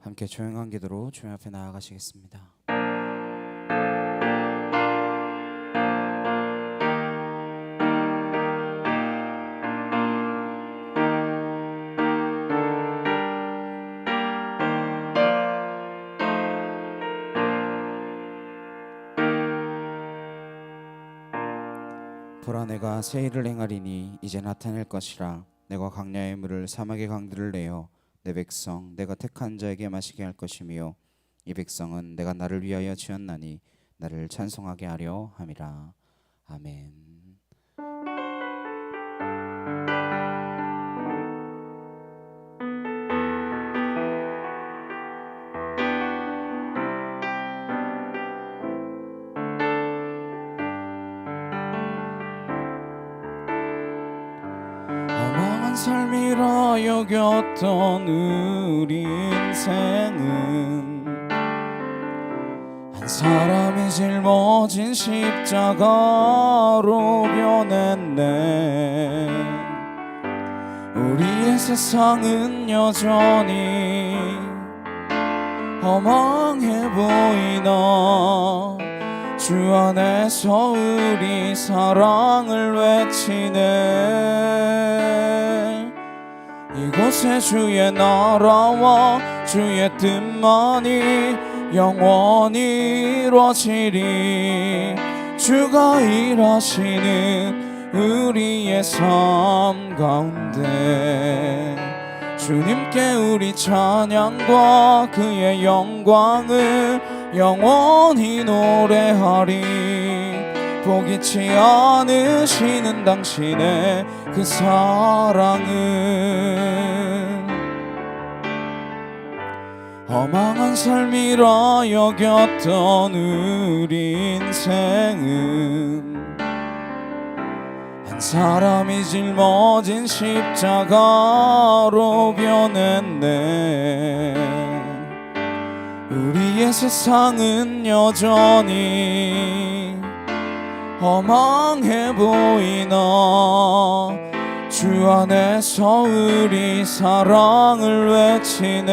함께 조용한 기도로 주님 앞에 나아가시겠습니다. 보라, 내가 새 일을 행하리니 이제 나타낼 것이라. 내가 광야의 물을 사막의 강들을 내어 내 백성 내가 택한 자에게 마시게 할 것이며, 이 백성은 내가 나를 위하여 지었나니 나를 찬송하게 하려 함이라. 아멘. 허망한 삶이라 여겼던 우리 인생은 한 사람이 짊어진 십자가로 변했네. 우리의 세상은 여전히 허망해 보이나 주 안에서 우리 사랑을 외치네. 이곳에 주의 나라와 주의 뜻만이 영원히 이루어지리. 주가 일하시는 우리의 삶 가운데 주님께 우리 찬양과 그의 영광을 영원히 노래하리. 포기치 않으시는 당신의 그 사랑은 허망한 삶이라 여겼던 우리 인생은 한 사람이 짊어진 십자가로 변했네. 우리의 세상은 여전히 허망해 보이나 주 안에서 우리 사랑을 외치네.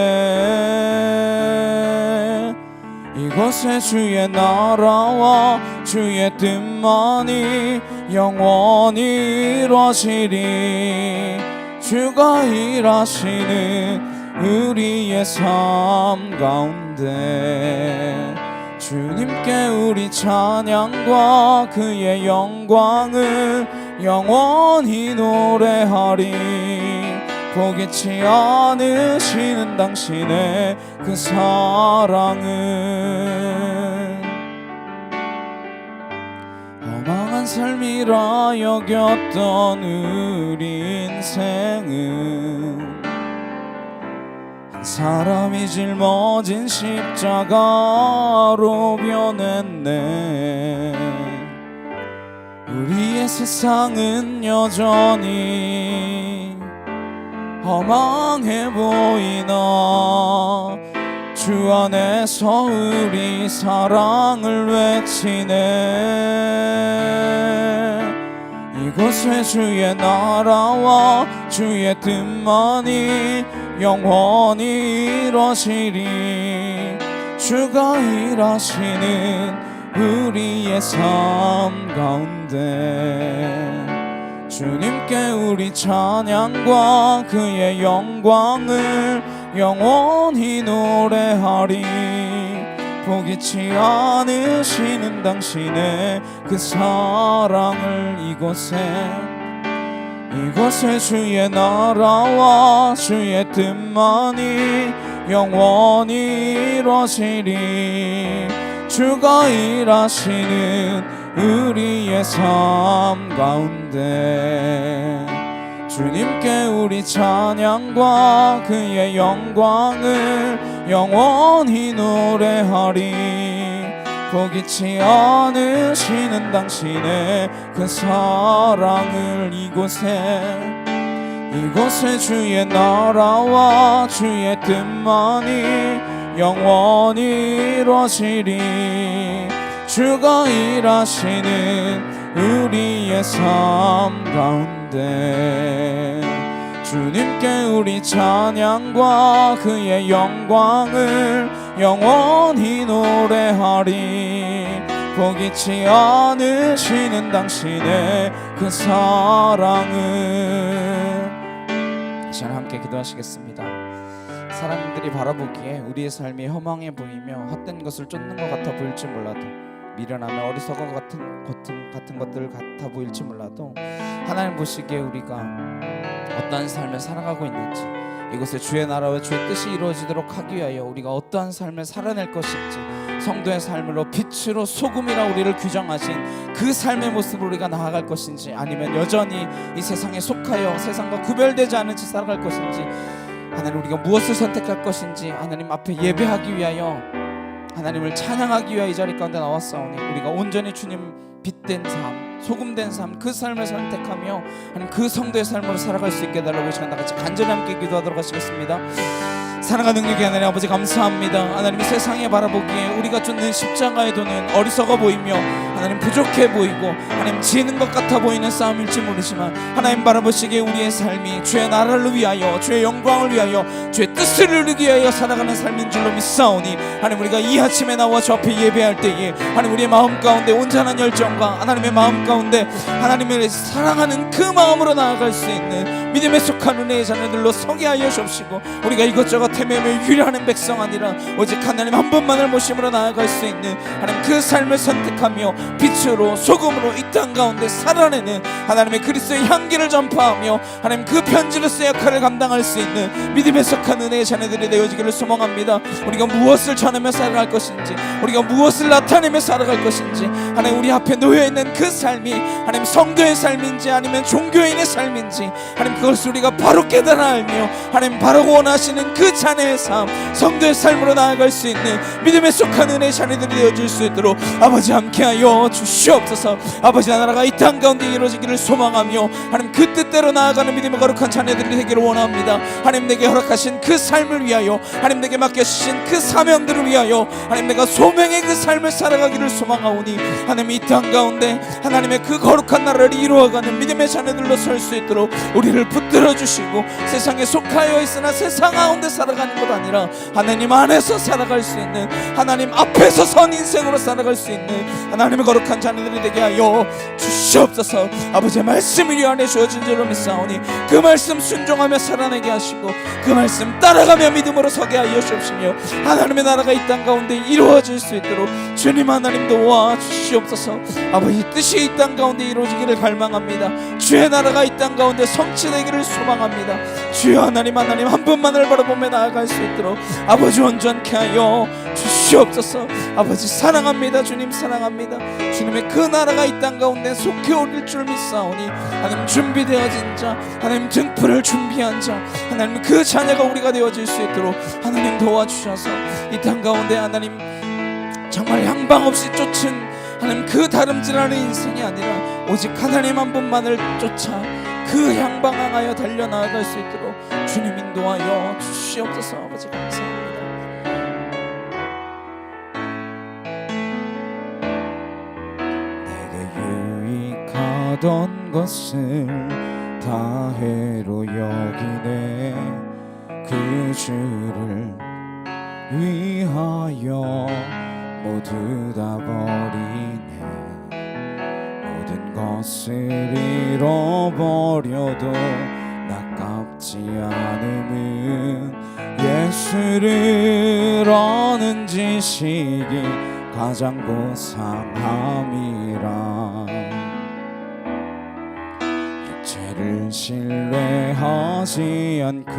이곳에 주의 나라와 주의 뜻만이 영원히 이루어지리. 주가 일하시는 우리의 삶 가운데 주님께 우리 찬양과 그의 영광을 영원히 노래하리. 포기치 않으시는 당신의 그 사랑은 허망한 삶이라 여겼던 우리 인생은 한 사람이 짊어진 십자가로 변했네. 우리의 세상은 여전히 허망해 보이나 주 안에서 우리 사랑을 외치네. 이곳에 주의 나라와 주의 뜻만이 영원히 이루어지리. 주가 일하시는 우리의 삶 가운데 주님께 우리 찬양과 그의 영광을 영원히 노래하리. 포기치 않으시는 당신의 그 사랑을 이곳에 주의 나라와 주의 뜻만이 영원히 이루어지리. 주가 일하시는 우리의 삶 가운데 주님께 우리 찬양과 그의 영광을 영원히 노래하리. 포기치 않으시는 당신의 그 사랑을 이곳에 주의 나라와 주의 뜻만이 영원히 이루어지리. 주가 일하시는 우리의 삶 가운데 주님께 우리 찬양과 그의 영광을 영원히 노래하리. 포기치 않으시는 당신의 그 사랑을. 이 시간 함께 기도하시겠습니다. 사람들이 바라보기에 우리의 삶이 허망해 보이며 헛된 것을 쫓는 것 같아 보일지 몰라도, 미련하며 어리석은 같은 것들 같아 보일지 몰라도, 하나님 보시기에 우리가 어떠한 삶을 살아가고 있는지, 이곳에 주의 나라와 주의 뜻이 이루어지도록 하기 위하여 우리가 어떠한 삶을 살아낼 것인지, 성도의 삶으로 빛으로 소금이라 우리를 규정하신 그 삶의 모습으로 우리가 나아갈 것인지, 아니면 여전히 이 세상에 속하여 세상과 구별되지 않은 채 살아갈 것인지, 하나님 우리가 무엇을 선택할 것인지, 하나님 앞에 예배하기 위하여, 하나님을 찬양하기 위하여 이 자리 가운데 나왔사오니, 우리가 온전히 주님 빛된 삶, 소금된 삶, 그 삶을 선택하며 하나님 그 성도의 삶으로 살아갈 수 있게 해달라고 이 시간 다같이 간절히 함께 기도하도록 하시겠습니다. 사랑과 능력이 하나님 아버지 감사합니다. 하나님 세상에 바라보기에 우리가 쫓는 십자가의 도는 어리석어 보이며 하나님 부족해 보이고 하나님 지는 것 같아 보이는 싸움일지 모르지만, 하나님 바라보시기에 우리의 삶이 주의 나라를 위하여, 주의 영광을 위하여, 주의 뜻을 이루기 위하여 살아가는 삶인 줄로 믿사오니, 하나님 우리가 이 아침에 나와 주 앞에 예배할 때에 하나님 우리의 마음 가운데 온전한 열정과 하나님의 마음 가운데 하나님을 사랑하는 그 마음으로 나아갈 수 있는 믿음에 속한 은혜의 자녀들로 서게 하여 주옵시고, 우리가 이것저것 헤매며 유리하는 백성 아니라 오직 하나님 한 분만을 모심으로 나아갈 수 있는 하나님 그 삶을 선택하며 빛으로 소금으로 이 땅 가운데 살아내는 하나님의 그리스도의 향기를 전파하며 하나님 그 편지로서의 역할을 감당할 수 있는 믿음에 속한 은혜의 자녀들이 되어지기를 소망합니다. 우리가 무엇을 전하며 살아갈 것인지, 우리가 무엇을 나타내며 살아갈 것인지, 하나님 우리 앞에 놓여있는 그 삶이 하나님 성도의 삶인지 아니면 종교인의 삶인지, 하나님 그것을 우리가 바로 깨달아 알며 하나님 바로 원하시는 그 자녀의 삶, 성도의 삶으로 나아갈 수 있는 믿음에 속한 은혜의 자녀들이 되어질 수 있도록 아버지 함께하여 주시옵소서. 아버지 나라가 이 땅 가운데 이루어지기를 소망하며 하나님 그 뜻대로 나아가는 믿음의 거룩한 자녀들이 되기를 원합니다. 하나님 내게 허락하신 그 삶을 위하여, 하나님 내게 맡겨주신 그 사명들을 위하여 하나님 내가 소명의 그 삶을 살아가기를 소망하오니, 하나님 이 땅 가운데 하나님의 그 거룩한 나라를 이루어가는 믿음의 자녀들로 설 수 있도록 우리를 붙들어 주시고, 세상에 속하여 있으나 세상 가운데 살아가는 것 아니라 하나님 안에서 살아갈 수 있는, 하나님 앞에서 선 인생으로 살아갈 수 있는 하나님의 거룩한 자녀들이 되게 하여 주시옵소서. 아버지의 말씀이 우리 안에 주어진 줄로 믿사오니 그 말씀 순종하며 살아내게 하시고, 그 말씀 따라가며 믿음으로 서게 하여 주옵시며, 하나님의 나라가 이 땅 가운데 이루어질 수 있도록 주님 하나님 도와주시옵소서. 아버지 뜻이 이 땅 가운데 이루어지기를 갈망합니다. 주의 나라가 이 땅 가운데 성취되기를 소망합니다. 주여 하나님 한 분만을 바라보며 나아갈 수 있도록 아버지 온전케 하여 주시옵소서. 아버지 사랑합니다. 주님 사랑합니다. 주님의 그 나라가 이 땅 가운데 속히 오릴 줄 믿사오니, 하나님 준비되어진 자, 하나님 등불을 준비한 자, 하나님 그 자녀가 우리가 되어질 수 있도록 하나님 도와주셔서 이 땅 가운데 하나님 정말 향방 없이 쫓은 하나님 그 다름질하는 인생이 아니라 오직 하나님 한 분만을 쫓아 그 향방 향하여 달려나아갈 수 있도록 주님 인도하여 주시옵소서. 아버지 감사합니다. 내게 유익하던 것을 다 해로 여기네. 그 주를 위하여 모두 다 버리네. 모든 것을 잃어버려도 아깝지 않음은 예수를 아는 지식이 가장 고상함이라. 육체를 신뢰하지 않고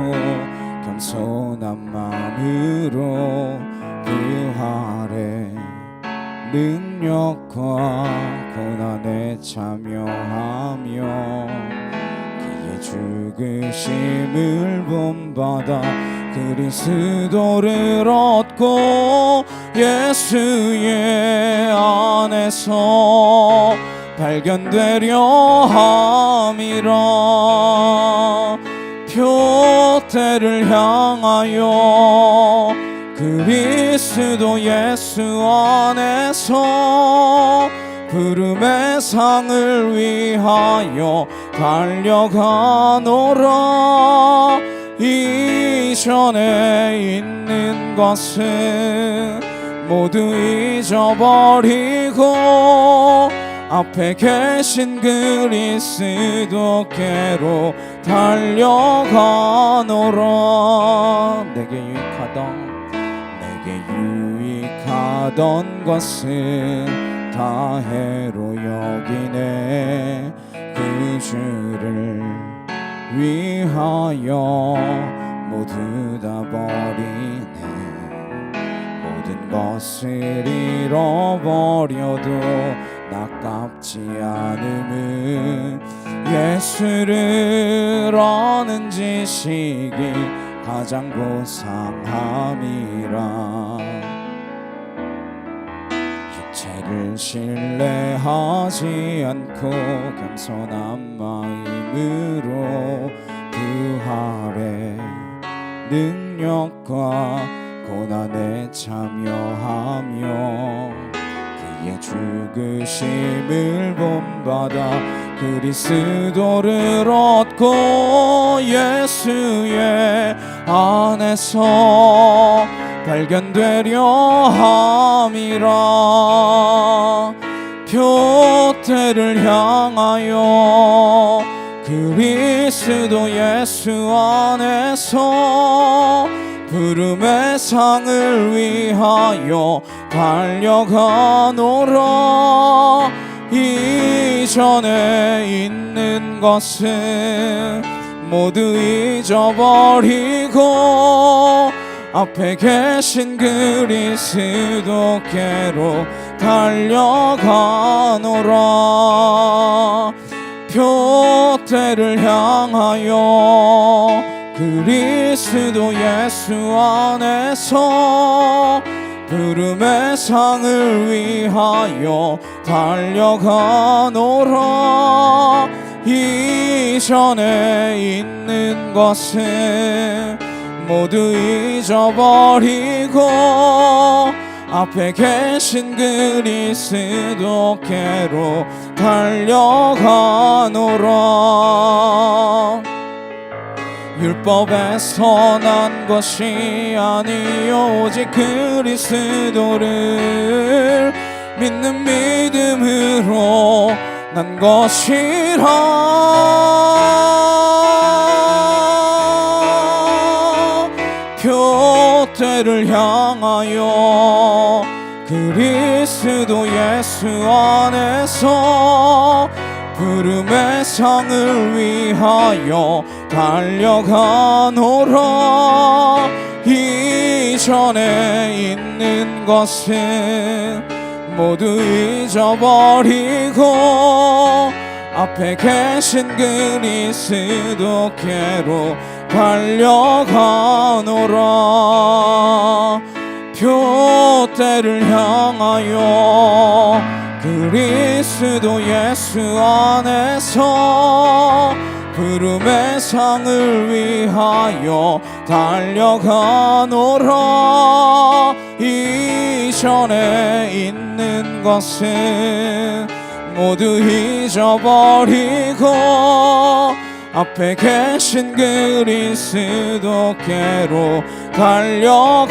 겸손한 마음으로 그 아래 능력과 고난에 참여하며 그의 죽으심을 본받아 그리스도를 얻고 예수의 안에서 발견되려 함이라. 표대를 향하여 그리스도 예수 안에서 부름의 상을 위하여 달려가노라. 이전에 있는 것은 모두 잊어버리고 앞에 계신 그리스도께로 달려가노라. 내게 유익하던 것은 다 해로 여기네. 그 주를 위하여 모두 다 버리네. 모든 것을 잃어버려도 아깝지 않음은 예수를 아는 지식이 가장 고상함이라. 육체를 신뢰하지 않고 겸손한 마음으로 부활의 능력과 고난에 참여하며 그의 죽으심을 본받아 그리스도를 얻고 예수의 안에서 발견되려 함이라. 표대를 향하여 그리스도 예수 안에서 부름의 상을 위하여 달려가노라. 이전에 있는 것은 모두 잊어버리고 앞에 계신 그리스도께로 달려가노라. 표대를 향하여 그리스도 예수 안에서 부름의 상을 위하여 달려가노라. 이전에 있는 것은 모두 잊어버리고 앞에 계신 그리스도께로 달려가노라. 율법에서 난 것이 아니요 오직 그리스도를 믿는 믿음으로 난 것이라. 표대를 향하여 그리스도 예수 안에서 부름의 상을 위하여 달려가노라. 이전에 있는 것은 모두 잊어버리고 앞에 계신 그리스도께로 달려가노라. 표대를 향하여 그리스도 예수 안에서 부름의 상을 위하여 달려가노라. 이전에 있는 것은 모두 잊어버리고 앞에 계신 그리스도께로 달려가노라.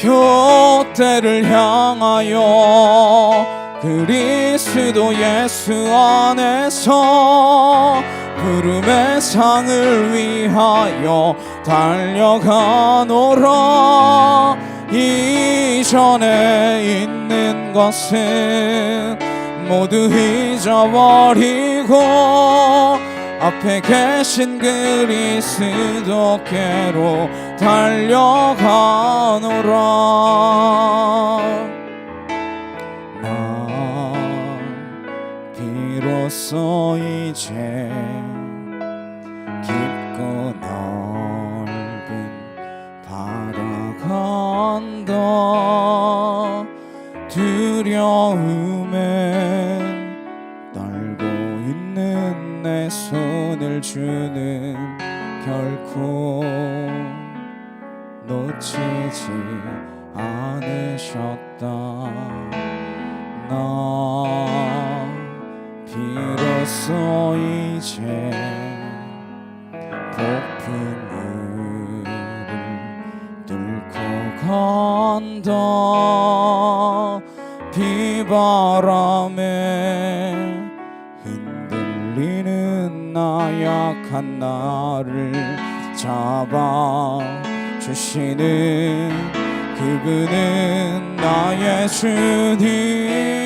표대를 향하여 그리스도 예수 안에서 부름의 상을 위하여 달려가노라. 이전에 있는 것은 모두 잊어버리고 앞에 계신 그리스도께로 달려가노라. 나 비로소 이제 깊고 넓은 바다 간다. 두려움에 떨고 있는 내 손을 주는 결코 놓치지 않으셨다. 나 비로소 이제 폭풍우를 뚫고 간다. 비바람에 흔들리는 나약한 나를 잡아주시는 그분은 나의 주님.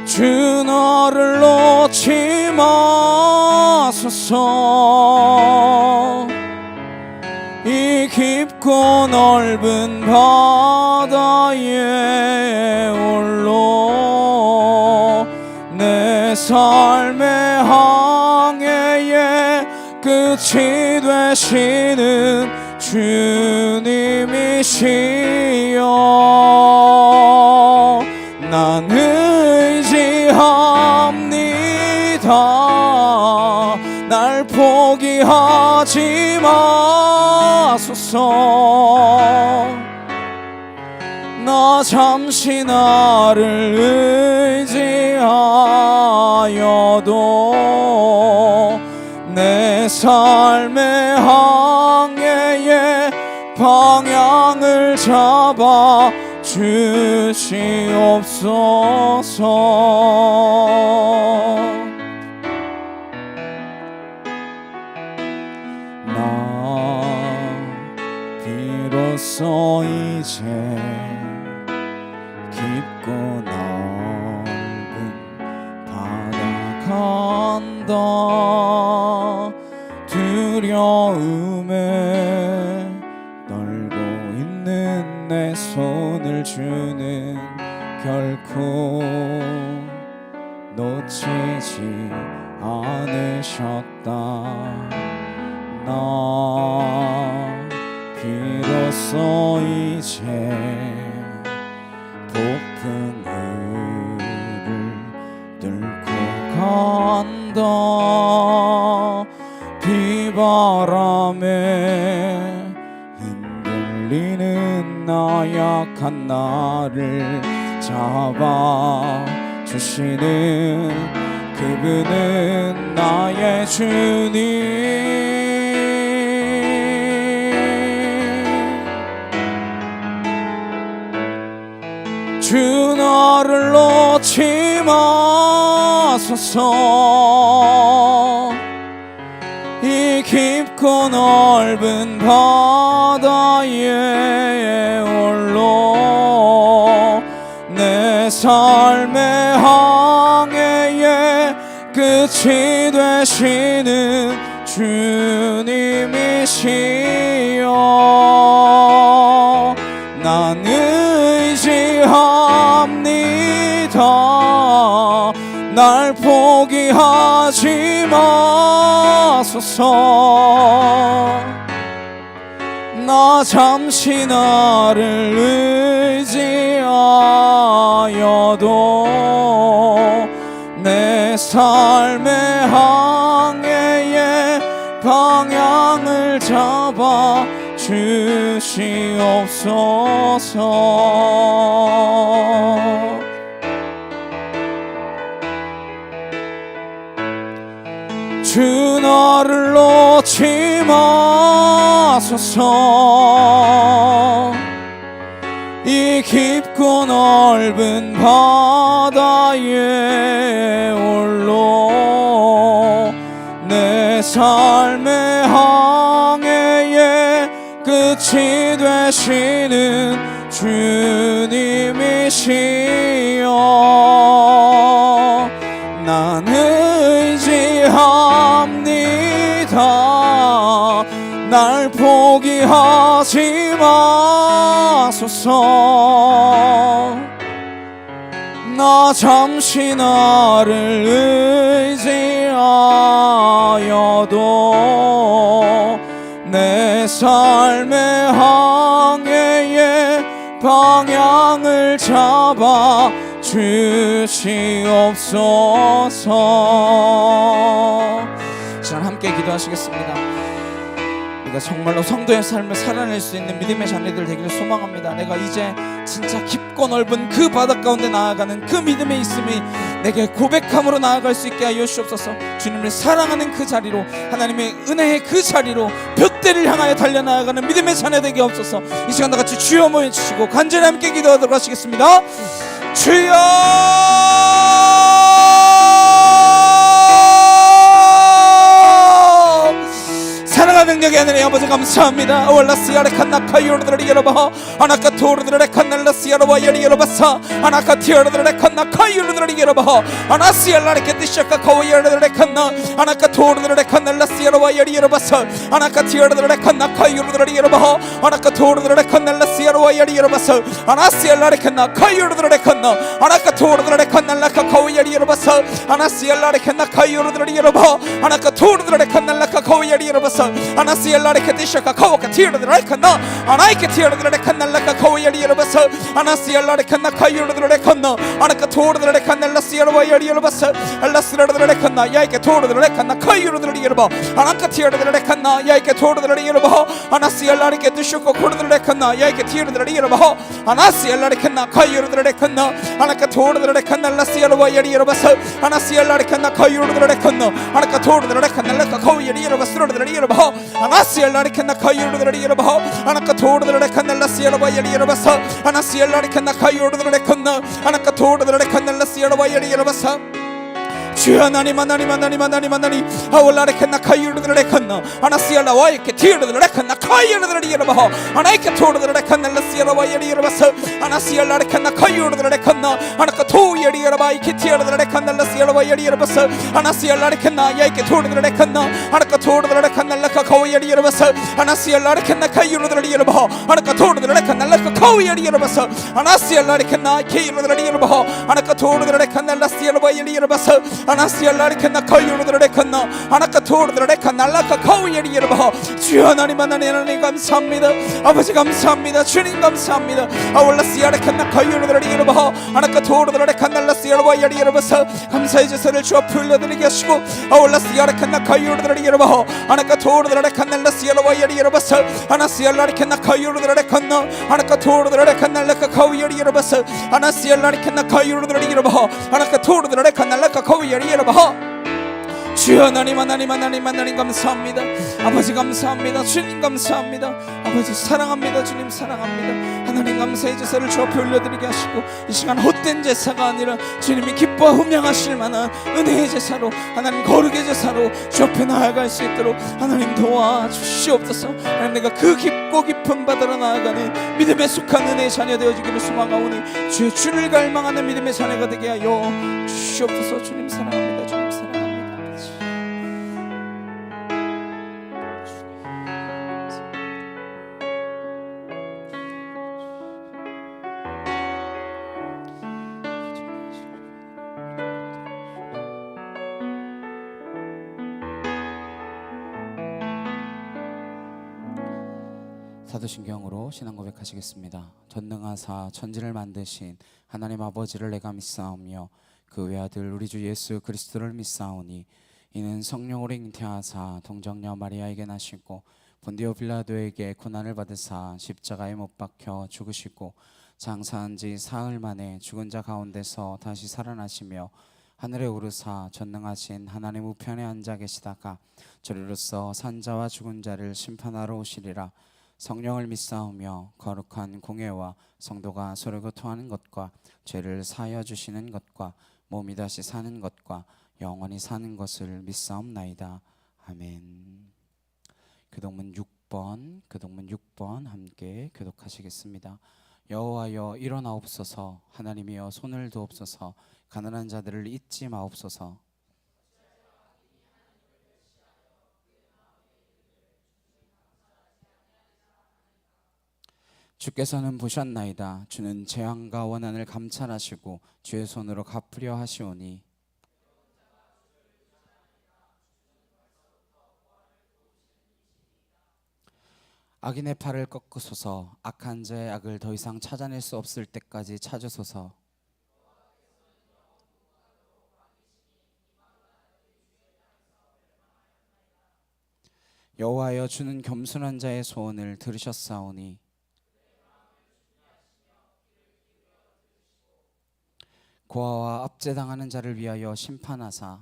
주 나를 놓지 마소서. 이 깊고 넓은 바다에 홀로 내 삶의 항해의 끝이 되시는 주님이시여. 난 의지합니다. 날 포기하지 마소서. 나 잠시 나를 의지하여도 내 삶의 항해의 방향을 잡아 주시옵소서. 비로소 이제 깊고 넓은 바다 간다. 두려움에 떨고 있는 내 손을 주는 결코 놓치지 않으셨다. 나 비로소 이제 폭풍우를 뚫고 간다. 비바람에 흔들리는 나약한 나를 잡아주시는 그분은 나의 주님. 주 나를 놓지 마소서. 이 깊고 넓은 바다에 홀로 내 삶의 항해의 끝이 되시는 주님이시여. 난 의지합니다. 날 포기하지 마소서. 나 잠시 나를 의지하여도 내 삶의 항해의 방향을 잡아 주시옵소서. 주 나를 놓지 마소서. 이 깊고 넓은 바다에 홀로 내 삶의 항해의 끝이 되시는 주님이시여. 난 의지합니다. 날 포기하지 마소서. 나 잠시 나를 의지하여도 내 삶의 항해의 방향을 잡아 주시옵소서. 자, 함께 기도하시겠습니다. 우리가 정말로 성도의 삶을 살아낼 수 있는 믿음의 자녀들 되기를 소망합니다. 내가 이제 진짜 깊고 넓은 그 바다 가운데 나아가는 그 믿음의 있음이 내게 고백함으로 나아갈 수 있게 하여 주옵소서. 주님을 사랑하는 그 자리로, 하나님의 은혜의 그 자리로 둯대를 향하여 달려나아가는 믿음의 자녀 되게 없소서. 이 시간 다 같이 주여 모여주시고 간절히 함께 기도하도록 하시겠습니다. 주여, 사랑과 능력의 하늘의 아버지 감사합니다. 올라스야레 칸나카이오르드레리 여러바 아나카토르드레 칸날라스야로바 예리 여러바사 아나카티오르드레 칸나카이오르드레리 여러바 아나시알라레 케티샤카 카오이오르드레 칸나 아나카토르드레 칸날라스야로바 예리 여러바사 아나카티오르드레 칸나카이오르드레리 여러바 아나카토르드레 칸날라스야로바 예리 여러바사 아나시알라레 칸나카이오르드레 칸나 아나카토르드레 칸날라카 카오이예리 여러바사 아나시알라레 칸나카이오르드레리 여러바 아나카토르드레 칸날라카 카오이예리 여러바사 아나시엘라레 케티샤카 카오카 티르드레 칸나 아나이케 티르드레 칸날라카 카오이예리 여러바사 아나시엘라레 칸나 카이르드레 칸나 아나카 토르드레 칸날라시엘바 예리 여러바사 알라스르드레 칸나 야이케 토르드레 칸나 카이르드레 여러바 아나카 티르드레 칸나 야이케 토르드레 여러바 아나시엘라레 케티슈코 코르드레 칸나 야이케 티르드레 여러바 아나시엘라레 칸나 카이르드레 칸나 아나카 토르드레 칸날라시엘바 예리 여러바사 아나시엘라레 칸나 카이르드레 칸나 아나카 토르드레 칸날라카 카오이예리 여러바스르드레 여러바 아나시엘라레 칸나 카이르드레 여러바 아나카 토르드레 칸날라시엘바 예리 여러바사 아나시엘라레 칸나 카이르드레 칸나 아나카 토르드레 칸날라시엘바 예리 여러바사 주여 하나님 하나님 하나님 하나님 하나님 아올라레 칸나 카이르드레 칸나 아나시엘라 와이케 티르드레 칸나 카이르드레 여러바 아나이케 토르드레 칸날라시엘바 예리 여러바사 아나시엘라레 칸나 카이르드레 칸나 아나카 토이예리 여러바 이케 티르드레 칸날라시엘바 예리 여러바사 아나시엘라레 칸나 야이케 토르드레 칸나 아나카 토르드레 칸날라카 카오이예리 여러바사 아나시엘라레 칸나 카이르드레 여러바 아나카 토르드레 칸날라카 카오이예리 여러바사 아나시엘라레 칸나 케이르드레 여러바 아나카 토르드레 칸날라시엘바 예리 여러바사 아나시엘라레 칸나 카이르드레 칸나 아나카 토르드레 칸날라카 카오이예리 여러바 주여 하나님 하나님 감사합니다. 아버지 감사합니다. 주님 감사합니다. 아올라시아레 칸나 카이르드레 여러바 아나카 토르드레 칸날라시엘바 예리 여러바사 감사의 제사를 주 앞에 올려드리게 하시고 아올라시아레 칸나 카이르드레 여러바 아나카 토르드레 칸날라시엘바 예리 여러바사 아나시엘라레 칸나 카이르드레 칸나 아나카 토르드레 칸날라카 카오이예리 여러바사 아나시엘라레 칸나 카이르드레 여러바 아나카 토르드레 칸날라카 카오이예리 여러바 주여 하나님 하나님 하나님 하나님 감사합니다. 아버지 감사합니다. 주님 감사합니다. 아버지 사랑합니다. 주님 사랑합니다. 하나님 감사의 제사를 주 앞에 올려드리게 하시고 이 시간 헛된 제사가 아니라 주님이 기뻐 흠양하실 만한 은혜의 제사로 하나님 거룩의 제사로 주 앞에 나아갈 수 있도록 하나님 도와주시옵소서. 하나님 내가 그 깊고 깊은 바다로 나아가는 믿음에 속한 은혜의 자녀 되어주기를 소망하오니 주의 주를 갈망하는 믿음의 자녀가 되게 하여 주시옵소서. 주님 사랑합니다. 주님 사랑합니다. 사도신경으로 신앙 고백하시겠습니다. 전능하사 천지를 만드신 하나님 아버지를 내가 믿사오며 그 외아들 우리 주 예수 그리스도를 믿사오니 이는 성령으로 잉태하사 동정녀 마리아에게 나시고 본디오 빌라도에게 고난을 받으사 십자가에 못 박혀 죽으시고 장사한 지 사흘 만에 죽은 자 가운데서 다시 살아나시며 하늘에 오르사 전능하신 하나님 우편에 앉아 계시다가 저리로서 산자와 죽은 자를 심판하러 오시리라. 성령을 믿사오며 거룩한 공회와 성도가 서로 교통하는 것과 죄를 사하여 주시는 것과 몸이 다시 사는 것과 영원히 사는 것을 믿사옵나이다. 아멘. 교독문 6번 함께 교독하시겠습니다. 여호와여 일어나옵소서. 하나님이여 손을 두옵소서. 가난한 자들을 잊지 마옵소서. 주께서는 보셨나이다. 주는 재앙과 원한을 감찰하시고 주의 손으로 갚으려 하시오니 악인의 팔을 꺾으소서. 악한 자의 악을 더 이상 찾아낼 수 없을 때까지 찾으소서. 여호와여 주는 겸손한 자의 소원을 들으셨사오니 고아와 압제당하는 자를 위하여 심판하사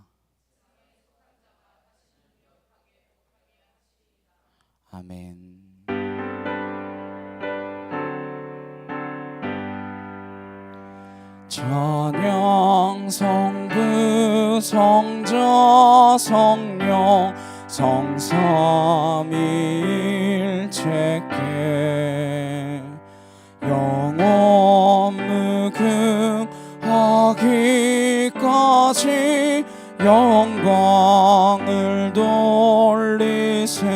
아멘. 찬양 성부 성자 성령 성삼위일체께 영원 무궁하기까지 영광을 돌리세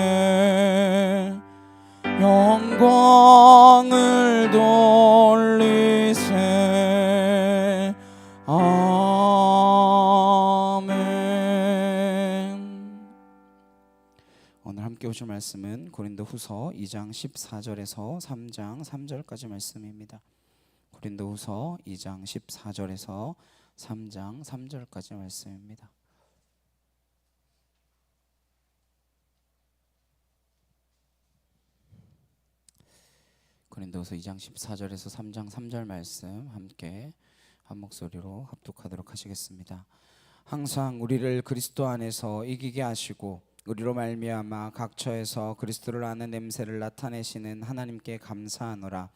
영광을 돌리세 아멘. 오늘 함께 보실 말씀은 고린도후서 2장 14절에서 3장 3절까지 말씀입니다. 고린도후서 2장 14절에서 3장 3절까지 말씀입니다. 고린도후서 2장 14절에서 3장 3절 말씀 함께 한 목소리로 합독하도록 하시겠습니다. 항상 우리를 그리스도 안에서 이기게 하시고 우리로 말미암아 각처에서 그리스도를 아는 냄새를 나타내시는 하나님께 감사하노라.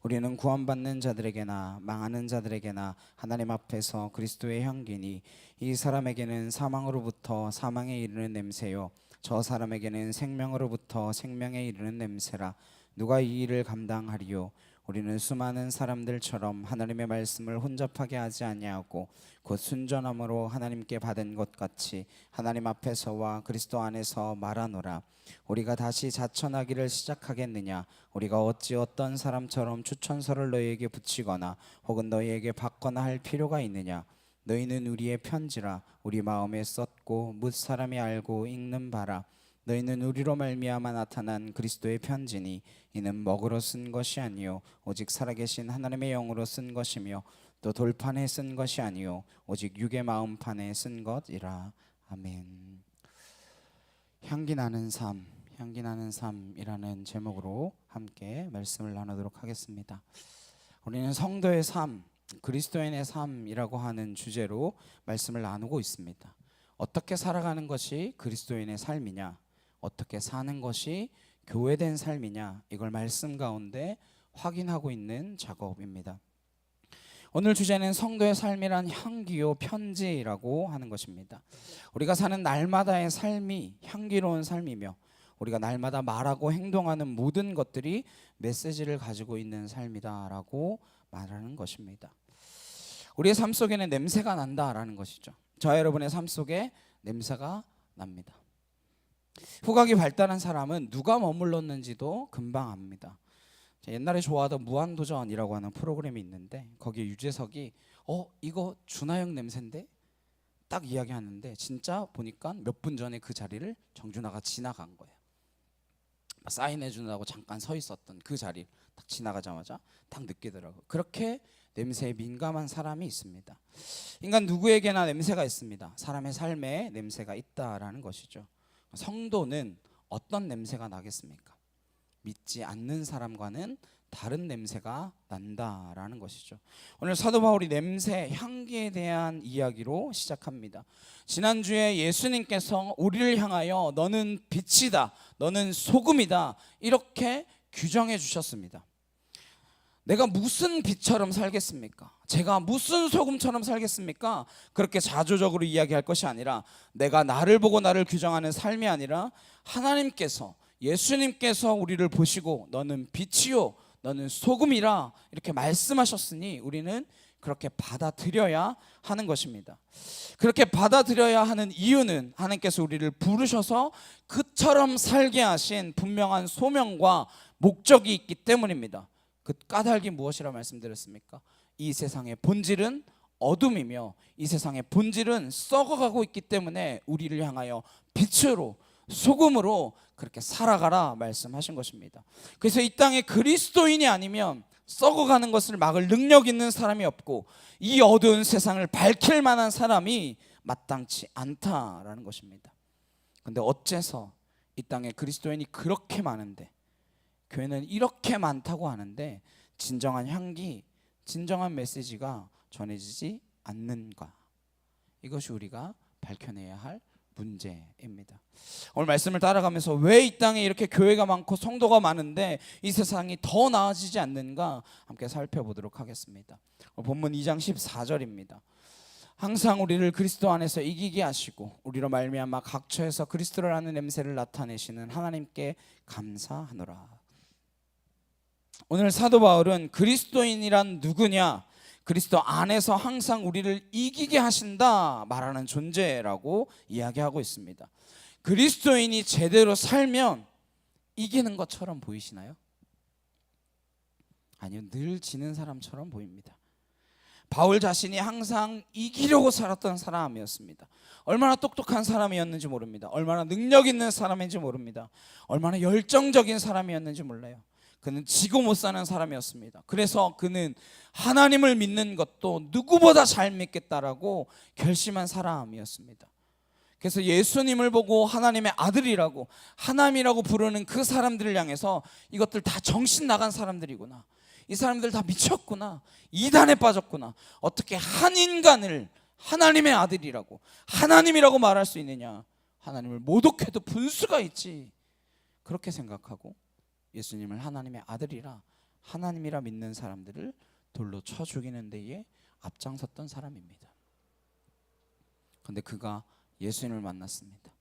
우리는 구원받는 자들에게나 망하는 자들에게나 하나님 앞에서 그리스도의 향기니 이 사람에게는 사망으로부터 사망에 이르는 냄새요 저 사람에게는 생명으로부터 생명에 이르는 냄새라. 누가 이 일을 감당하리요? 우리는 수많은 사람들처럼 하나님의 말씀을 혼잡하게 하지 아니하고 곧 순전함으로 하나님께 받은 것 같이 하나님 앞에서와 그리스도 안에서 말하노라. 우리가 다시 자천하기를 시작하겠느냐? 우리가 어찌 어떤 사람처럼 추천서를 너희에게 붙이거나 혹은 너희에게 받거나 할 필요가 있느냐? 너희는 우리의 편지라 우리 마음에 썼고 뭇 사람이 알고 읽는 바라. 너희는 우리로 말미암아 나타난 그리스도의 편지니 이는 먹으로 쓴 것이 아니요 오직 살아계신 하나님의 영으로 쓴 것이며 또 돌판에 쓴 것이 아니요 오직 육의 마음판에 쓴 것이라. 아멘. 향기 나는 삶, 향기 나는 삶이라는 제목으로 함께 말씀을 나누도록 하겠습니다. 우리는 성도의 삶, 그리스도인의 삶이라고 하는 주제로 말씀을 나누고 있습니다. 어떻게 살아가는 것이 그리스도인의 삶이냐, 어떻게 사는 것이 교회된 삶이냐, 이걸 말씀 가운데 확인하고 있는 작업입니다. 오늘 주제는 성도의 삶이란 향기요 편지라고 하는 것입니다. 우리가 사는 날마다의 삶이 향기로운 삶이며 우리가 날마다 말하고 행동하는 모든 것들이 메시지를 가지고 있는 삶이다라고 말하는 것입니다. 우리의 삶 속에는 냄새가 난다라는 것이죠. 저와 여러분의 삶 속에 냄새가 납니다. 후각이 발달한 사람은 누가 머물렀는지도 금방 압니다. 옛날에 좋아하던 무한도전이라고 하는 프로그램이 있는데 거기에 유재석이 이거 준하형 냄새인데 딱 이야기하는데 진짜 보니까 몇 분 전에 그 자리를 정준하가 지나간 거예요. 사인해 주느라고 잠깐 서 있었던 그 자리 딱 지나가자마자 딱 느끼더라고요. 그렇게 냄새에 민감한 사람이 있습니다. 인간 누구에게나 냄새가 있습니다. 사람의 삶에 냄새가 있다라는 것이죠. 성도는 어떤 냄새가 나겠습니까? 믿지 않는 사람과는 다른 냄새가 난다라는 것이죠. 오늘 사도 바울이 냄새, 향기에 대한 이야기로 시작합니다. 지난주에 예수님께서 우리를 향하여 너는 빛이다, 너는 소금이다 이렇게 규정해 주셨습니다. 내가 무슨 빛처럼 살겠습니까? 제가 무슨 소금처럼 살겠습니까? 그렇게 자조적으로 이야기할 것이 아니라 내가 나를 보고 나를 규정하는 삶이 아니라 하나님께서, 예수님께서 우리를 보시고 너는 빛이요 너는 소금이라 이렇게 말씀하셨으니 우리는 그렇게 받아들여야 하는 것입니다. 그렇게 받아들여야 하는 이유는 하나님께서 우리를 부르셔서 그처럼 살게 하신 분명한 소명과 목적이 있기 때문입니다. 그 까닭이 무엇이라 말씀드렸습니까? 이 세상의 본질은 어둠이며 이 세상의 본질은 썩어가고 있기 때문에 우리를 향하여 빛으로 소금으로 그렇게 살아가라 말씀하신 것입니다. 그래서 이 땅에 그리스도인이 아니면 썩어가는 것을 막을 능력 있는 사람이 없고 이 어두운 세상을 밝힐 만한 사람이 마땅치 않다라는 것입니다. 그런데 어째서 이 땅에 그리스도인이 그렇게 많은데, 교회는 이렇게 많다고 하는데 진정한 향기, 진정한 메시지가 전해지지 않는가? 이것이 우리가 밝혀내야 할 문제입니다. 오늘 말씀을 따라가면서 왜 이 땅에 이렇게 교회가 많고 성도가 많은데 이 세상이 더 나아지지 않는가 함께 살펴보도록 하겠습니다. 본문 2장 14절입니다. 항상 우리를 그리스도 안에서 이기게 하시고 우리로 말미암아 각처에서 그리스도를 아는 냄새를 나타내시는 하나님께 감사하노라. 오늘 사도 바울은 그리스도인이란 누구냐, 그리스도 안에서 항상 우리를 이기게 하신다 말하는 존재라고 이야기하고 있습니다. 그리스도인이 제대로 살면 이기는 것처럼 보이시나요? 아니요, 늘 지는 사람처럼 보입니다. 바울 자신이 항상 이기려고 살았던 사람이었습니다. 얼마나 똑똑한 사람이었는지 모릅니다. 얼마나 능력 있는 사람인지 모릅니다. 얼마나 열정적인 사람이었는지 몰라요. 그는 지고 못 사는 사람이었습니다. 그래서 그는 하나님을 믿는 것도 누구보다 잘 믿겠다라고 결심한 사람이었습니다. 그래서 예수님을 보고 하나님의 아들이라고, 하나님이라고 부르는 그 사람들을 향해서 이것들 다 정신 나간 사람들이구나, 이 사람들 다 미쳤구나, 이단에 빠졌구나, 어떻게 한 인간을 하나님의 아들이라고, 하나님이라고 말할 수 있느냐, 하나님을 모독해도 분수가 있지, 그렇게 생각하고 예수님을 하나님의 아들이라, 하나님이라 믿는 사람들을 돌로 쳐 죽이는 데에 앞장섰던 사람입니다. 그런데 그가 예수님을 만났습니다.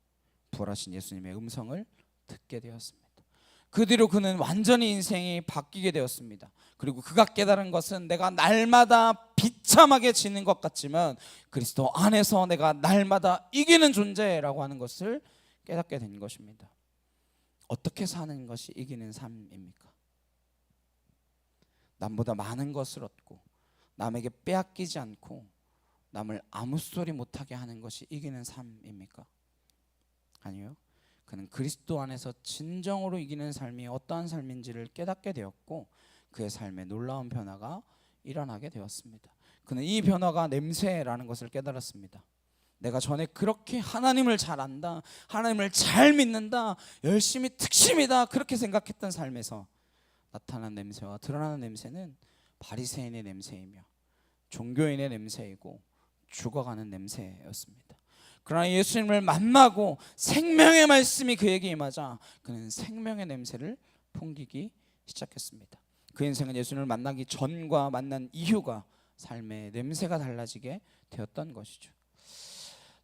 부활하신 예수님의 음성을 듣게 되었습니다. 그 뒤로 그는 완전히 인생이 바뀌게 되었습니다. 그리고 그가 깨달은 것은 내가 날마다 비참하게 지는 것 같지만 그리스도 안에서 내가 날마다 이기는 존재라고 하는 것을 깨닫게 된 것입니다. 어떻게 사는 것이 이기는 삶입니까? 남보다 많은 것을 얻고 남에게 빼앗기지 않고 남을 아무 소리 못하게 하는 것이 이기는 삶입니까? 아니요. 그는 그리스도 안에서 진정으로 이기는 삶이 어떠한 삶인지를 깨닫게 되었고 그의 삶에 놀라운 변화가 일어나게 되었습니다. 그는 이 변화가 냄새라는 것을 깨달았습니다. 내가 전에 그렇게 하나님을 잘 안다, 하나님을 잘 믿는다, 열심히 특심이다 그렇게 생각했던 삶에서 나타난 냄새와 드러나는 냄새는 바리새인의 냄새이며 종교인의 냄새이고 죽어가는 냄새였습니다. 그러나 예수님을 만나고 생명의 말씀이 그에게 임하자 그는 생명의 냄새를 풍기기 시작했습니다. 그 인생은 예수님을 만나기 전과 만난 이후가 삶의 냄새가 달라지게 되었던 것이죠.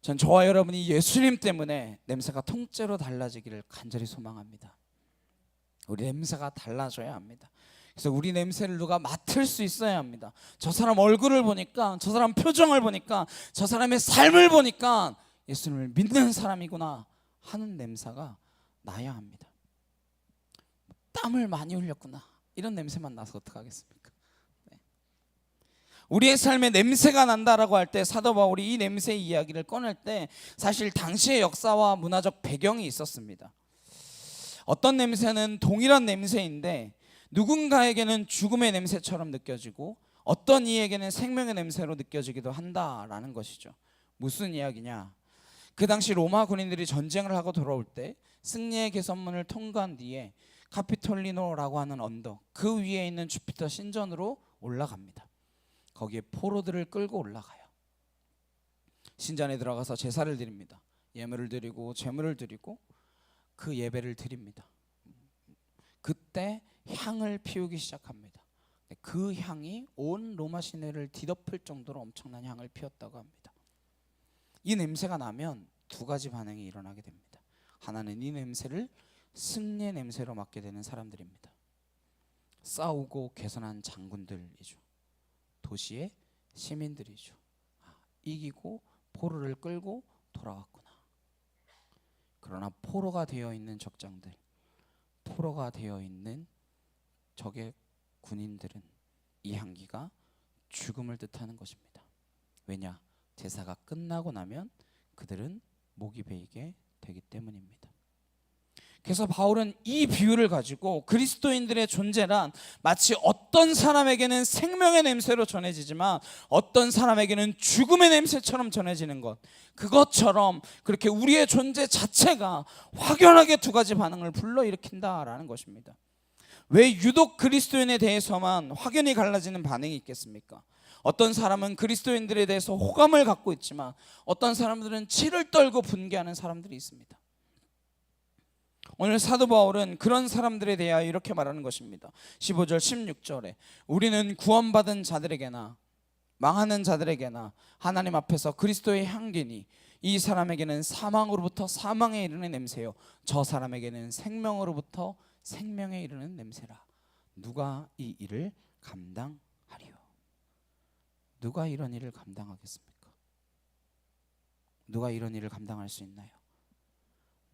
전 저와 여러분이 예수님 때문에 냄새가 통째로 달라지기를 간절히 소망합니다. 우리 냄새가 달라져야 합니다. 그래서 우리 냄새를 누가 맡을 수 있어야 합니다. 저 사람 얼굴을 보니까, 저 사람 표정을 보니까, 저 사람의 삶을 보니까 예수님을 믿는 사람이구나 하는 냄새가 나야 합니다. 땀을 많이 흘렸구나 이런 냄새만 나서 어떡하겠습니까? 네. 우리의 삶에 냄새가 난다라고 할 때 사도 바울이 이 냄새의 이야기를 꺼낼 때 사실 당시의 역사와 문화적 배경이 있었습니다. 어떤 냄새는 동일한 냄새인데 누군가에게는 죽음의 냄새처럼 느껴지고 어떤 이에게는 생명의 냄새로 느껴지기도 한다라는 것이죠. 무슨 이야기냐? 그 당시 로마 군인들이 전쟁을 하고 돌아올 때 승리의 개선문을 통과한 뒤에 카피톨리노라고 하는 언덕, 그 위에 있는 주피터 신전으로 올라갑니다. 거기에 포로들을 끌고 올라가요. 신전에 들어가서 제사를 드립니다. 예물을 드리고 제물을 드리고 그 예배를 드립니다. 그때 향을 피우기 시작합니다. 그 향이 온 로마 시내를 뒤덮을 정도로 엄청난 향을 피웠다고 합니다. 이 냄새가 나면 두 가지 반응이 일어나게 됩니다. 하나는 이 냄새를 승리의 냄새로 맡게 되는 사람들입니다. 싸우고 개선한 장군들이죠. 도시의 시민들이죠. 이기고 포로를 끌고 돌아왔구나. 그러나 포로가 되어 있는 적장들, 포로가 되어 있는 적의 군인들은 이 향기가 죽음을 뜻하는 것입니다. 왜냐? 제사가 끝나고 나면 그들은 목이 베이게 되기 때문입니다. 그래서 바울은 이 비유를 가지고 그리스도인들의 존재란 마치 어떤 사람에게는 생명의 냄새로 전해지지만 어떤 사람에게는 죽음의 냄새처럼 전해지는 것, 그것처럼 그렇게 우리의 존재 자체가 확연하게 두 가지 반응을 불러일으킨다라는 것입니다. 왜 유독 그리스도인에 대해서만 확연히 갈라지는 반응이 있겠습니까? 어떤 사람은 그리스도인들에 대해서 호감을 갖고 있지만 어떤 사람들은 치를 떨고 분개하는 사람들이 있습니다. 오늘 사도 바울은 그런 사람들에 대하여 이렇게 말하는 것입니다. 15절 16절에 우리는 구원받은 자들에게나 망하는 자들에게나 하나님 앞에서 그리스도의 향기니 이 사람에게는 사망으로부터 사망에 이르는 냄새요 저 사람에게는 생명으로부터 생명에 이르는 냄새라. 누가 이 일을 감당하리요? 누가 이런 일을 감당하겠습니까? 누가 이런 일을 감당할 수 있나요?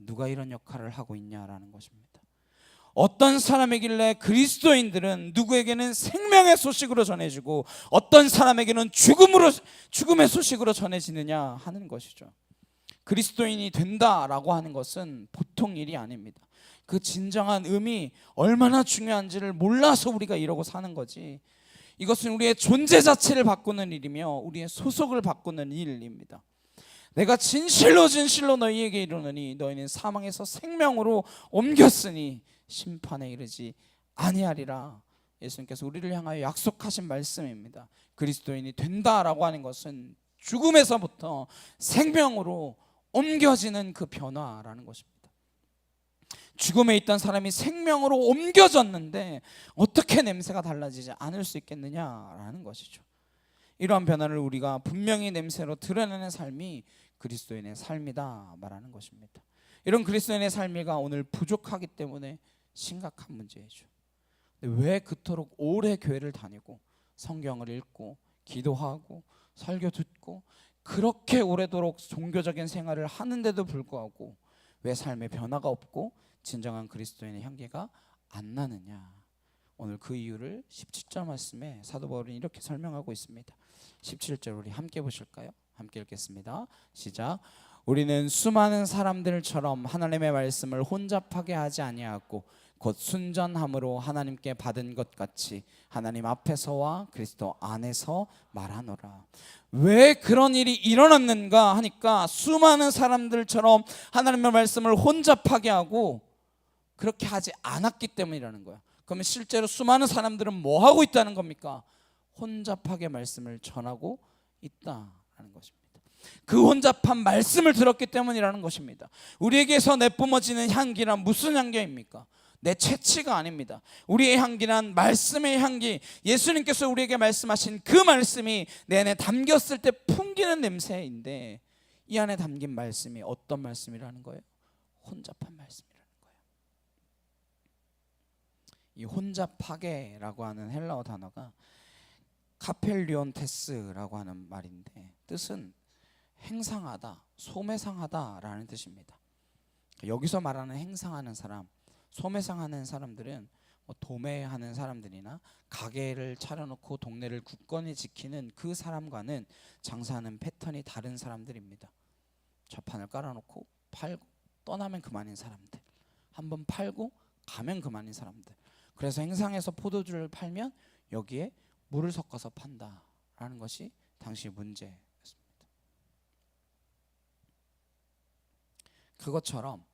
누가 이런 역할을 하고 있냐라는 것입니다. 어떤 사람이길래 그리스도인들은 누구에게는 생명의 소식으로 전해지고 어떤 사람에게는 죽음의 소식으로 전해지느냐 하는 것이죠. 그리스도인이 된다라고 하는 것은 보통 일이 아닙니다. 그 진정한 의미 얼마나 중요한지를 몰라서 우리가 이러고 사는 거지, 이것은 우리의 존재 자체를 바꾸는 일이며 우리의 소속을 바꾸는 일입니다. 내가 진실로 너희에게 이르노니 너희는 사망에서 생명으로 옮겼으니 심판에 이르지 아니하리라. 예수님께서 우리를 향하여 약속하신 말씀입니다. 그리스도인이 된다라고 하는 것은 죽음에서부터 생명으로 옮겨지는 그 변화라는 것입니다. 죽음에 있던 사람이 생명으로 옮겨졌는데 어떻게 냄새가 달라지지 않을 수 있겠느냐라는 것이죠. 이러한 변화를 우리가 분명히 냄새로 드러내는 삶이 그리스도인의 삶이다 말하는 것입니다. 이런 그리스도인의 삶이가 오늘 부족하기 때문에 심각한 문제이죠. 왜 그토록 오래 교회를 다니고 성경을 읽고 기도하고 설교 듣고 그렇게 오래도록 종교적인 생활을 하는데도 불구하고 왜 삶의 변화가 없고 진정한 그리스도인의 향기가 안 나느냐? 오늘 그 이유를 17절 말씀에 사도 바울은 이렇게 설명하고 있습니다. 17절 우리 함께 보실까요? 함께 읽겠습니다. 시작. 우리는 수많은 사람들처럼 하나님의 말씀을 혼잡하게 하지 아니하고 곧 순전함으로 하나님께 받은 것 같이 하나님 앞에서와 그리스도 안에서 말하노라. 왜 그런 일이 일어났는가 하니까 수많은 사람들처럼 하나님의 말씀을 혼잡하게 하고 그렇게 하지 않았기 때문이라는 거야. 그러면 실제로 수많은 사람들은 뭐 하고 있다는 겁니까? 혼잡하게 말씀을 전하고 있다라는 것입니다. 그 혼잡한 말씀을 들었기 때문이라는 것입니다. 우리에게서 내뿜어지는 향기란 무슨 향기입니까? 내 채취가 아닙니다. 우리의 향기란 말씀의 향기, 예수님께서 우리에게 말씀하신 그 말씀이 내 안에 담겼을 때 풍기는 냄새인데 이 안에 담긴 말씀이 어떤 말씀이라는 거예요? 혼잡한 말씀이라는 거예요. 이 혼잡하게라고 하는 헬라어 단어가 카펠리온테스라고 하는 말인데 뜻은 행상하다, 소매상하다라는 뜻입니다. 여기서 말하는 행상하는 사람, 소매상하는 사람들은 도매하는 사람들이나 가게를 차려놓고 동네를 굳건히 지키는 그 사람과는 장사하는 패턴이 다른 사람들입니다. 좌판을 깔아놓고 팔고 떠나면 그만인 사람들, 한번 팔고 가면 그만인 사람들. 그래서 행상에서 포도주를 팔면 여기에 물을 섞어서 판다라는 것이 당시 문제였습니다. 그것처럼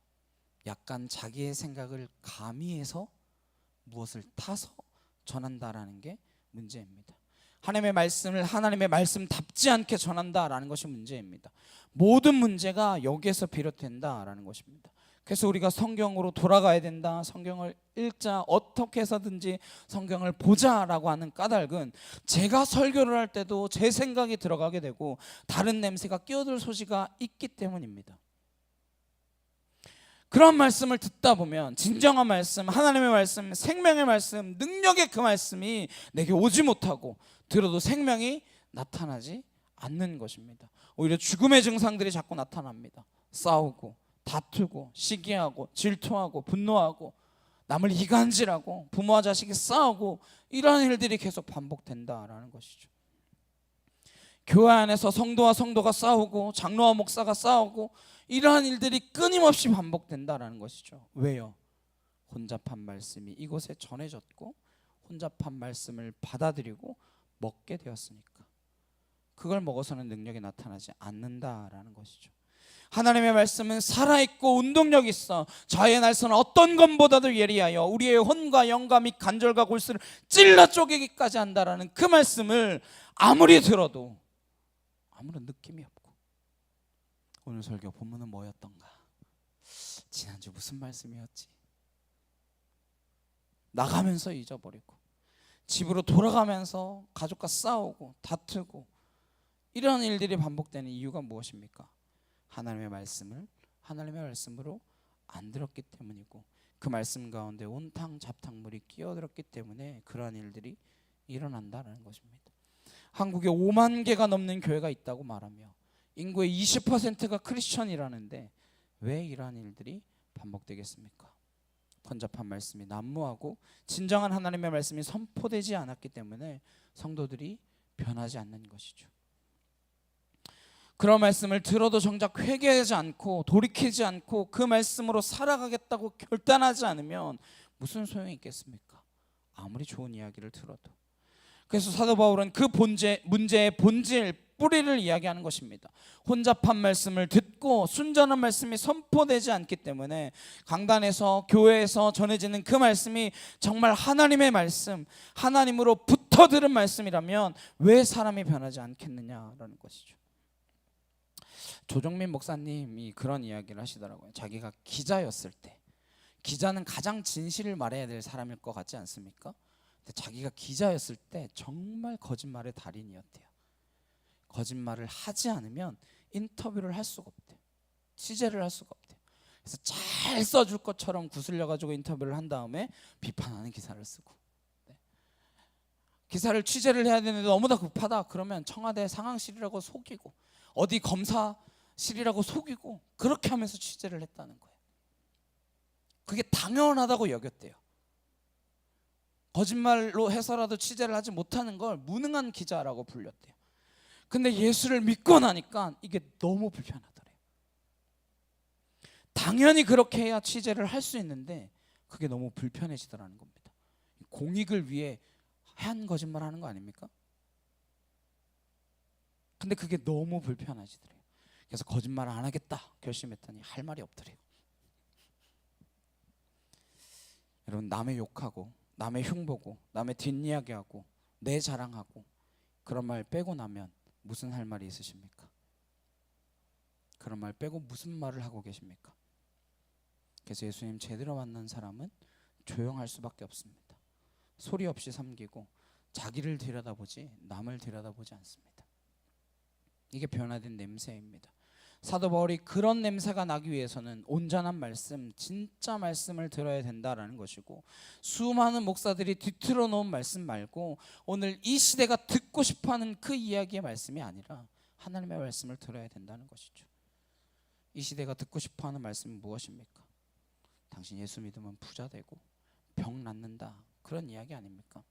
약간 자기의 생각을 가미해서 무엇을 타서 전한다라는 게 문제입니다. 하나님의 말씀을 하나님의 말씀답지 않게 전한다라는 것이 문제입니다. 모든 문제가 여기에서 비롯된다라는 것입니다. 그래서 우리가 성경으로 돌아가야 된다, 성경을 읽자, 어떻게 해서든지 성경을 보자라고 하는 까닭은 제가 설교를 할 때도 제 생각이 들어가게 되고 다른 냄새가 끼어들 소지가 있기 때문입니다. 그런 말씀을 듣다 보면 진정한 말씀, 하나님의 말씀, 생명의 말씀, 능력의 그 말씀이 내게 오지 못하고 들어도 생명이 나타나지 않는 것입니다. 오히려 죽음의 증상들이 자꾸 나타납니다. 싸우고 다투고 시기하고 질투하고 분노하고 남을 이간질하고 부모와 자식이 싸우고 이런 일들이 계속 반복된다라는 것이죠. 교회 안에서 성도와 성도가 싸우고 장로와 목사가 싸우고 이러한 일들이 끊임없이 반복된다라는 것이죠. 왜요? 혼잡한 말씀이 이곳에 전해졌고 혼잡한 말씀을 받아들이고 먹게 되었으니까. 그걸 먹어서는 능력이 나타나지 않는다라는 것이죠. 하나님의 말씀은 살아있고 운동력 있어 자의 날선 어떤 것보다도 예리하여 우리의 혼과 영과 및 관절과 골수를 찔러 쪼개기까지 한다라는 그 말씀을 아무리 들어도 아무런 느낌이 없고, 오늘 설교 본문은 뭐였던가, 지난주 무슨 말씀이었지, 나가면서 잊어버리고 집으로 돌아가면서 가족과 싸우고 다투고 이런 일들이 반복되는 이유가 무엇입니까? 하나님의 말씀으로 안 들었기 때문이고 그 말씀 가운데 온탕 잡탕물이 끼어들었기 때문에 그러한 일들이 일어난다는 것입니다. 한국에 5만 개가 넘는 교회가 있다고 말하며 인구의 20%가 크리스천이라는데 왜 이러한 일들이 반복되겠습니까? 혼잡한 말씀이 난무하고 진정한 하나님의 말씀이 선포되지 않았기 때문에 성도들이 변하지 않는 것이죠. 그런 말씀을 들어도 정작 회개하지 않고 돌이키지 않고 그 말씀으로 살아가겠다고 결단하지 않으면 무슨 소용이 있겠습니까? 아무리 좋은 이야기를 들어도. 그래서 사도 바울은 그 문제의 본질, 뿌리를 이야기하는 것입니다. 혼잡한 말씀을 듣고 순전한 말씀이 선포되지 않기 때문에 강단에서 교회에서 전해지는 그 말씀이 정말 하나님의 말씀, 하나님으로부터 들은 말씀이라면 왜 사람이 변하지 않겠느냐라는 것이죠. 조정민 목사님이 그런 이야기를 하시더라고요. 자기가 기자였을 때, 기자는 가장 진실을 말해야 될 사람일 것 같지 않습니까? 근데 자기가 기자였을 때 정말 거짓말의 달인이었대요. 거짓말을 하지 않으면 인터뷰를 할 수가 없대요. 취재를 할 수가 없대요. 그래서 잘 써줄 것처럼 구슬려가지고 인터뷰를 한 다음에 비판하는 기사를 쓰고, 기사를 취재를 해야 되는데 너무나 급하다 그러면 청와대 상황실이라고 속이고 어디 검사실이라고 속이고 그렇게 하면서 취재를 했다는 거예요. 그게 당연하다고 여겼대요. 거짓말로 해서라도 취재를 하지 못하는 걸 무능한 기자라고 불렸대요. 근데 예수를 믿고 나니까 이게 너무 불편하더래요. 당연히 그렇게 해야 취재를 할 수 있는데 그게 너무 불편해지더라는 겁니다. 공익을 위해 한 거짓말 하는 거 아닙니까? 근데 그게 너무 불편하시더래요. 그래서 거짓말을 안 하겠다 결심했더니 할 말이 없더래요. 여러분, 남의 욕하고 남의 흉보고 남의 뒷이야기하고 내 자랑하고 그런 말 빼고 나면 무슨 할 말이 있으십니까? 그런 말 빼고 무슨 말을 하고 계십니까? 그래서 예수님 제대로 만난 사람은 조용할 수밖에 없습니다. 소리 없이 섬기고 자기를 들여다보지 남을 들여다보지 않습니다. 이게 변화된 냄새입니다. 사도 바울이 그런 냄새가 나기 위해서는 온전한 말씀, 진짜 말씀을 들어야 된다라는 것이고, 수많은 목사들이 뒤틀어 놓은 말씀 말고 오늘 이 시대가 듣고 싶어하는 그 이야기의 말씀이 아니라 하나님의 말씀을 들어야 된다는 것이죠. 이 시대가 듣고 싶어하는 말씀은 무엇입니까? 당신 예수 믿으면 부자 되고 병 낫는다, 그런 이야기 아닙니까?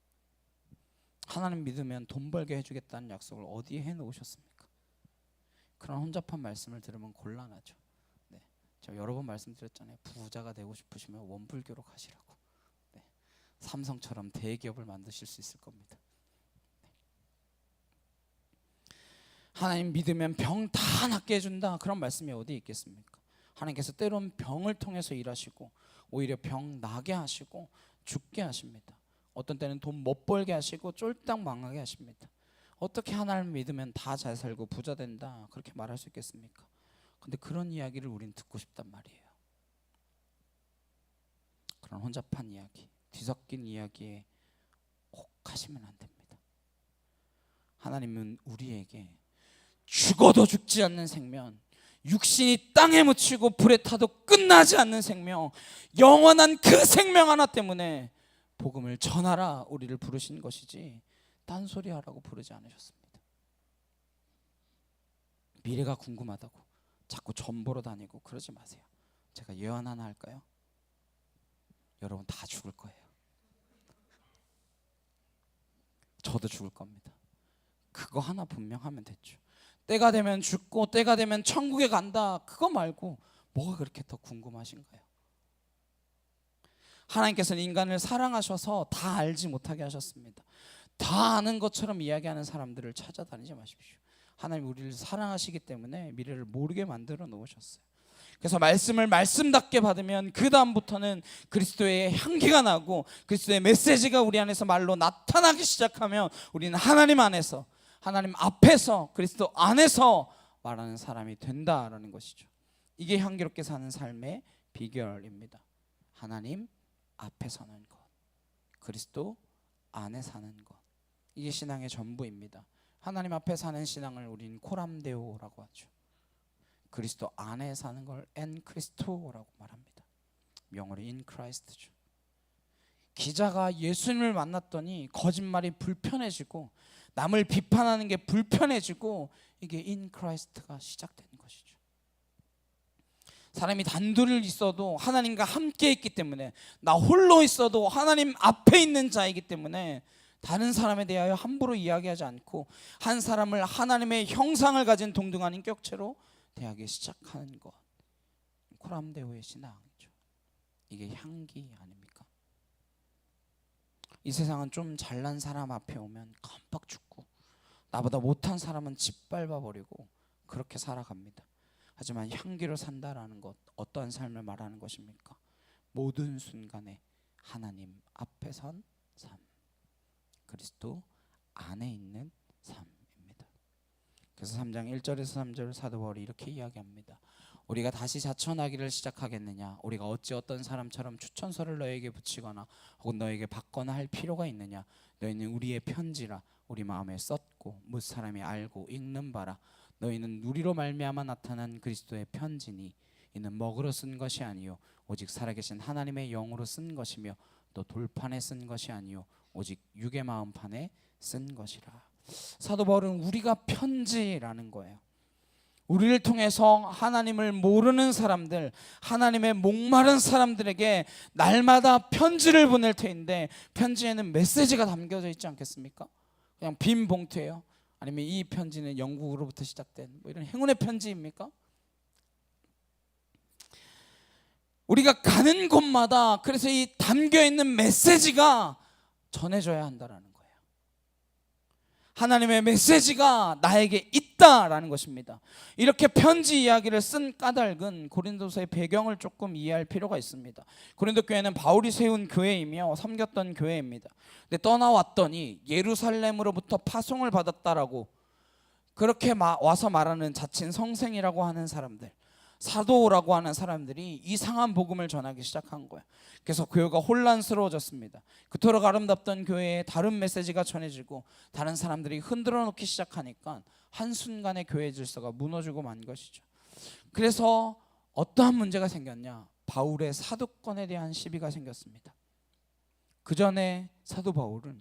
하나님 믿으면 돈 벌게 해주겠다는 약속을 어디에 해놓으셨습니까? 그런 혼잡한 말씀을 들으면 곤란하죠. 네, 제가 여러 번 말씀드렸잖아요. 부자가 되고 싶으시면 원불교로 가시라고. 네, 삼성처럼 대기업을 만드실 수 있을 겁니다. 네. 하나님 믿으면 병 다 낫게 해준다, 그런 말씀이 어디 있겠습니까? 하나님께서 때론 병을 통해서 일하시고 오히려 병 나게 하시고 죽게 하십니다. 어떤 때는 돈 못 벌게 하시고 쫄딱 망하게 하십니다. 어떻게 하나님을 믿으면 다 잘 살고 부자 된다, 그렇게 말할 수 있겠습니까? 근데 그런 이야기를 우린 듣고 싶단 말이에요. 그런 혼잡한 이야기, 뒤섞인 이야기에 혹하시면 안 됩니다. 하나님은 우리에게 죽어도 죽지 않는 생명, 육신이 땅에 묻히고 불에 타도 끝나지 않는 생명, 영원한 그 생명 하나 때문에 복음을 전하라 우리를 부르신 것이지 딴소리 하라고 부르지 않으셨습니다. 미래가 궁금하다고 자꾸 점 보러 다니고 그러지 마세요. 제가 예언 하나 할까요? 여러분 다 죽을 거예요. 저도 죽을 겁니다. 그거 하나 분명하면 됐죠. 때가 되면 죽고 때가 되면 천국에 간다, 그거 말고 뭐가 그렇게 더 궁금하신가요? 하나님께서는 인간을 사랑하셔서 다 알지 못하게 하셨습니다. 다 아는 것처럼 이야기하는 사람들을 찾아다니지 마십시오. 하나님 우리를 사랑하시기 때문에 미래를 모르게 만들어 놓으셨어요. 그래서 말씀을 말씀답게 받으면 그 다음부터는 그리스도의 향기가 나고 그리스도의 메시지가 우리 안에서 말로 나타나기 시작하면 우리는 하나님 안에서, 하나님 앞에서, 그리스도 안에서 말하는 사람이 된다라는 것이죠. 이게 향기롭게 사는 삶의 비결입니다. 하나님 앞에 사는 것, 그리스도 안에 사는 것, 이게 신앙의 전부입니다. 하나님 앞에 사는 신앙을 우리는 코람데오라고 하죠. 그리스도 안에 사는 걸 엔 크리스토라고 말합니다. 영어로 인 크라이스트죠. 기자가 예수님을 만났더니 거짓말이 불편해지고 남을 비판하는 게 불편해지고 이게 인 크라이스트가 시작되는 것이죠. 사람이 단둘이 있어도 하나님과 함께 있기 때문에, 나 홀로 있어도 하나님 앞에 있는 자이기 때문에 다른 사람에 대하여 함부로 이야기하지 않고 한 사람을 하나님의 형상을 가진 동등한 인격체로 대하기 시작하는 것, 코람데오의 신앙이죠. 이게 향기 아닙니까? 이 세상은 좀 잘난 사람 앞에 오면 깜빡 죽고 나보다 못한 사람은 짓밟아 버리고 그렇게 살아갑니다. 하지만 향기로 산다라는 것, 어떠한 삶을 말하는 것입니까? 모든 순간에 하나님 앞에 선 삶, 그리스도 안에 있는 삶입니다. 그래서 3장 1절에서 3절 사도 바울이 이렇게 이야기합니다. 우리가 다시 자천하기를 시작하겠느냐? 우리가 어찌 어떤 사람처럼 추천서를 너에게 붙이거나 혹은 너에게 받거나 할 필요가 있느냐? 너희는 우리의 편지라 우리 마음에 썼고 뭇 사람이 알고 읽는 바라. 너희는 누리로 말미암아 나타난 그리스도의 편지니 이는 먹으로 쓴 것이 아니요 오직 살아계신 하나님의 영으로 쓴 것이며 또 돌판에 쓴 것이 아니요 오직 육의 마음판에 쓴 것이라. 사도 바울은 우리가 편지라는 거예요. 우리를 통해서 하나님을 모르는 사람들, 하나님의 목마른 사람들에게 날마다 편지를 보낼 터인데, 편지에는 메시지가 담겨져 있지 않겠습니까? 그냥 빈 봉투예요? 아니면 이 편지는 영국으로부터 시작된 뭐 이런 행운의 편지입니까? 우리가 가는 곳마다 그래서 이 담겨있는 메시지가 전해져야 한다라는 거예요. 하나님의 메시지가 나에게 있다라는 것입니다. 이렇게 편지 이야기를 쓴 까닭은 고린도서의 배경을 조금 이해할 필요가 있습니다. 고린도 교회는 바울이 세운 교회이며 섬겼던 교회입니다. 근데 떠나왔더니 예루살렘으로부터 파송을 받았다라고 그렇게 와서 말하는 자칭 성생이라고 하는 사람들, 사도라고 하는 사람들이 이상한 복음을 전하기 시작한 거예요. 그래서 교회가 혼란스러워졌습니다. 그토록 아름답던 교회에 다른 메시지가 전해지고 다른 사람들이 흔들어 놓기 시작하니까 한순간에 교회 질서가 무너지고 만 것이죠. 그래서 어떠한 문제가 생겼냐? 바울의 사도권에 대한 시비가 생겼습니다. 그 전에 사도 바울은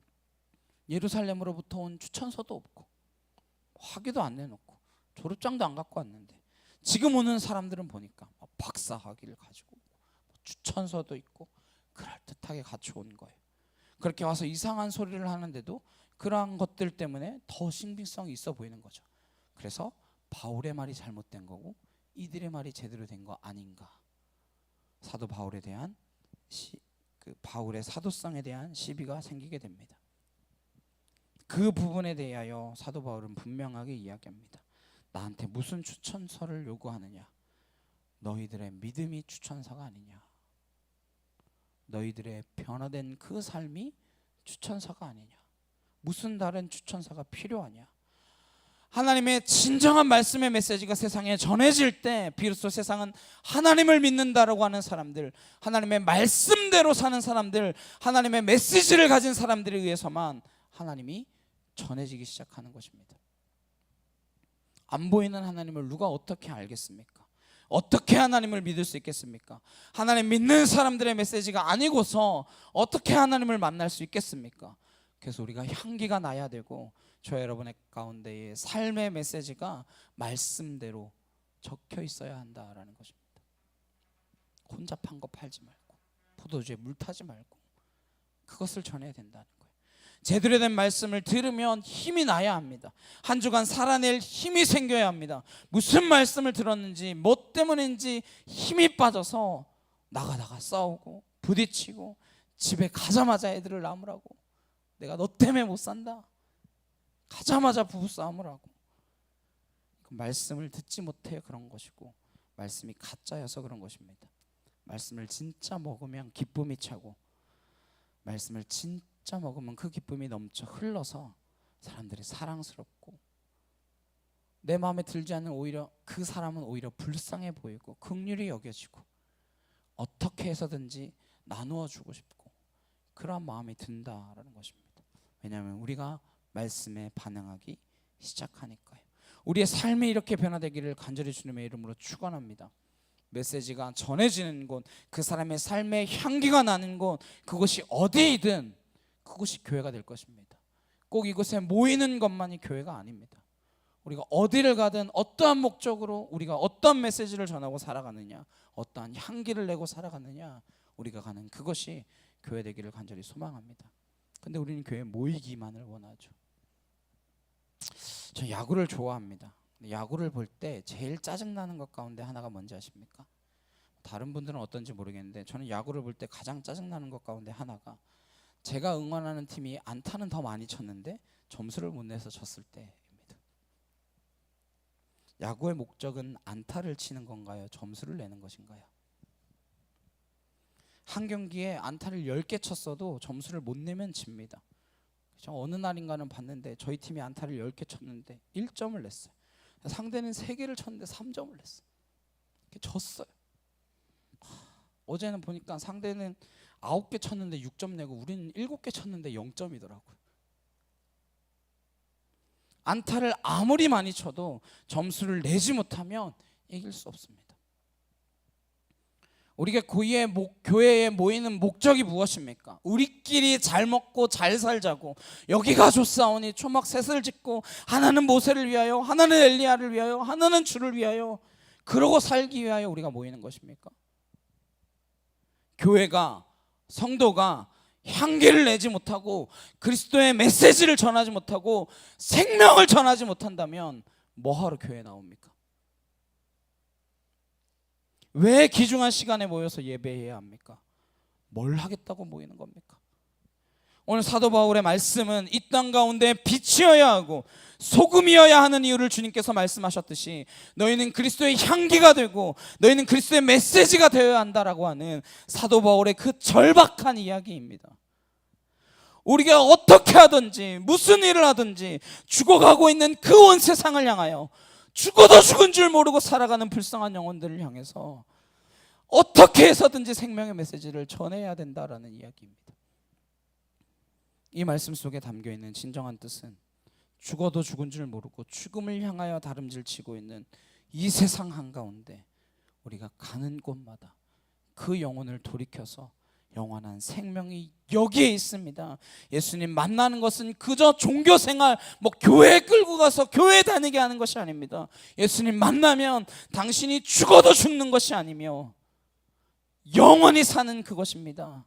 예루살렘으로부터 온 추천서도 없고 학위도 안 내놓고 졸업장도 안 갖고 왔는데, 지금 오는 사람들은 보니까 박사 학위를 가지고 추천서도 있고 그럴듯하게 갖추어 온 거예요. 그렇게 와서 이상한 소리를 하는데도 그러한 것들 때문에 더 신빙성이 있어 보이는 거죠. 그래서 바울의 말이 잘못된 거고 이들의 말이 제대로 된 거 아닌가. 사도 바울에 대한 바울의 사도성에 대한 시비가 생기게 됩니다. 그 부분에 대하여 사도 바울은 분명하게 이야기합니다. 나한테 무슨 추천서를 요구하느냐? 너희들의 믿음이 추천서가 아니냐? 너희들의 변화된 그 삶이 추천서가 아니냐? 무슨 다른 추천서가 필요하냐? 하나님의 진정한 말씀의 메시지가 세상에 전해질 때 비로소 세상은 하나님을 믿는다라고 하는 사람들, 하나님의 말씀대로 사는 사람들, 하나님의 메시지를 가진 사람들에 의해서만 하나님이 전해지기 시작하는 것입니다. 안 보이는 하나님을 누가 어떻게 알겠습니까? 어떻게 하나님을 믿을 수 있겠습니까? 하나님 믿는 사람들의 메시지가 아니고서 어떻게 하나님을 만날 수 있겠습니까? 그래서 우리가 향기가 나야 되고 저 여러분의 가운데의 삶의 메시지가 말씀대로 적혀 있어야 한다라는 것입니다. 혼자 판 거 팔지 말고 포도주에 물 타지 말고 그것을 전해야 된다는 거예요. 제대로 된 말씀을 들으면 힘이 나야 합니다. 한 주간 살아낼 힘이 생겨야 합니다. 무슨 말씀을 들었는지 뭐 때문인지 힘이 빠져서 나가다가 싸우고 부딪히고 집에 가자마자 애들을 나무라고, 내가 너 때문에 못 산다, 가자마자 부부싸움을 하고, 말씀을 듣지 못해 그런 것이고 말씀이 가짜여서 그런 것입니다. 말씀을 진짜 먹으면 기쁨이 차고, 말씀을 진짜 먹으면 그 기쁨이 넘쳐 흘러서 사람들이 사랑스럽고, 내 마음에 들지 않는 오히려 그 사람은 오히려 불쌍해 보이고 긍휼히 여겨지고 어떻게 해서든지 나누어 주고 싶고 그러한 마음이 든다라는 것입니다. 왜냐하면 우리가 말씀에 반응하기 시작하니까요. 우리의 삶이 이렇게 변화되기를 간절히 주님의 이름으로 축원합니다. 메시지가 전해지는 곳, 그 사람의 삶의 향기가 나는 곳, 그곳이 어디이든 그곳이 교회가 될 것입니다. 꼭 이곳에 모이는 것만이 교회가 아닙니다. 우리가 어디를 가든 어떠한 목적으로 우리가 어떤 메시지를 전하고 살아가느냐, 어떠한 향기를 내고 살아가느냐, 우리가 가는 그것이 교회 되기를 간절히 소망합니다. 근데 우리는 교회에 모이기만을 원하죠. 저 야구를 좋아합니다. 야구를 볼 때 제일 짜증나는 것 가운데 하나가 뭔지 아십니까? 다른 분들은 어떤지 모르겠는데 저는 야구를 볼 때 가장 짜증나는 것 가운데 하나가, 제가 응원하는 팀이 안타는 더 많이 쳤는데 점수를 못 내서 졌을 때입니다. 야구의 목적은 안타를 치는 건가요? 점수를 내는 것인가요? 한 경기에 안타를 10개 쳤어도 점수를 못 내면 집니다. 어느 날인가는 봤는데 저희 팀이 안타를 10개 쳤는데 1점을 냈어요. 상대는 3개를 쳤는데 3점을 냈어요. 졌어요. 어제는 보니까 상대는 9개 쳤는데 6점 내고 우리는 7개 쳤는데 0점이더라고요. 안타를 아무리 많이 쳐도 점수를 내지 못하면 이길 수 없습니다. 우리가 교회에 모이는 목적이 무엇입니까? 우리끼리 잘 먹고 잘 살자고, 여기가 좋사오니 초막 셋을 짓고 하나는 모세를 위하여, 하나는 엘리야를 위하여, 하나는 주를 위하여, 그러고 살기 위하여 우리가 모이는 것입니까? 교회가, 성도가 향기를 내지 못하고 그리스도의 메시지를 전하지 못하고 생명을 전하지 못한다면 뭐하러 교회에 나옵니까? 왜 귀중한 시간에 모여서 예배해야 합니까? 뭘 하겠다고 모이는 겁니까? 오늘 사도 바울의 말씀은 이 땅 가운데 빛이어야 하고 소금이어야 하는 이유를 주님께서 말씀하셨듯이 너희는 그리스도의 향기가 되고 너희는 그리스도의 메시지가 되어야 한다라고 하는 사도 바울의 그 절박한 이야기입니다. 우리가 어떻게 하든지 무슨 일을 하든지 죽어가고 있는 그 온 세상을 향하여, 죽어도 죽은 줄 모르고 살아가는 불쌍한 영혼들을 향해서 어떻게 해서든지 생명의 메시지를 전해야 된다라는 이야기입니다. 이 말씀 속에 담겨있는 진정한 뜻은 죽어도 죽은 줄 모르고 죽음을 향하여 다름질치고 있는 이 세상 한가운데 우리가 가는 곳마다 그 영혼을 돌이켜서 영원한 생명이 여기에 있습니다. 예수님 만나는 것은 그저 종교생활, 교회에 끌고 가서 교회 다니게 하는 것이 아닙니다. 예수님 만나면 당신이 죽어도 죽는 것이 아니며 영원히 사는 그것입니다.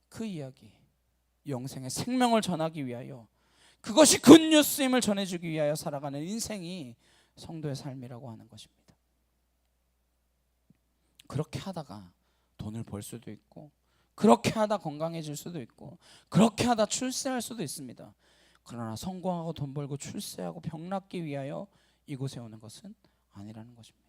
그 이야기, 영생의 생명을 전하기 위하여, 그것이 굿뉴스임을 전해주기 위하여 살아가는 인생이 성도의 삶이라고 하는 것입니다. 그렇게 하다가 돈을 벌 수도 있고, 그렇게 하다 건강해질 수도 있고, 그렇게 하다 출세할 수도 있습니다. 그러나 성공하고 돈 벌고 출세하고 병 낫기 위하여 이곳에 오는 것은 아니라는 것입니다.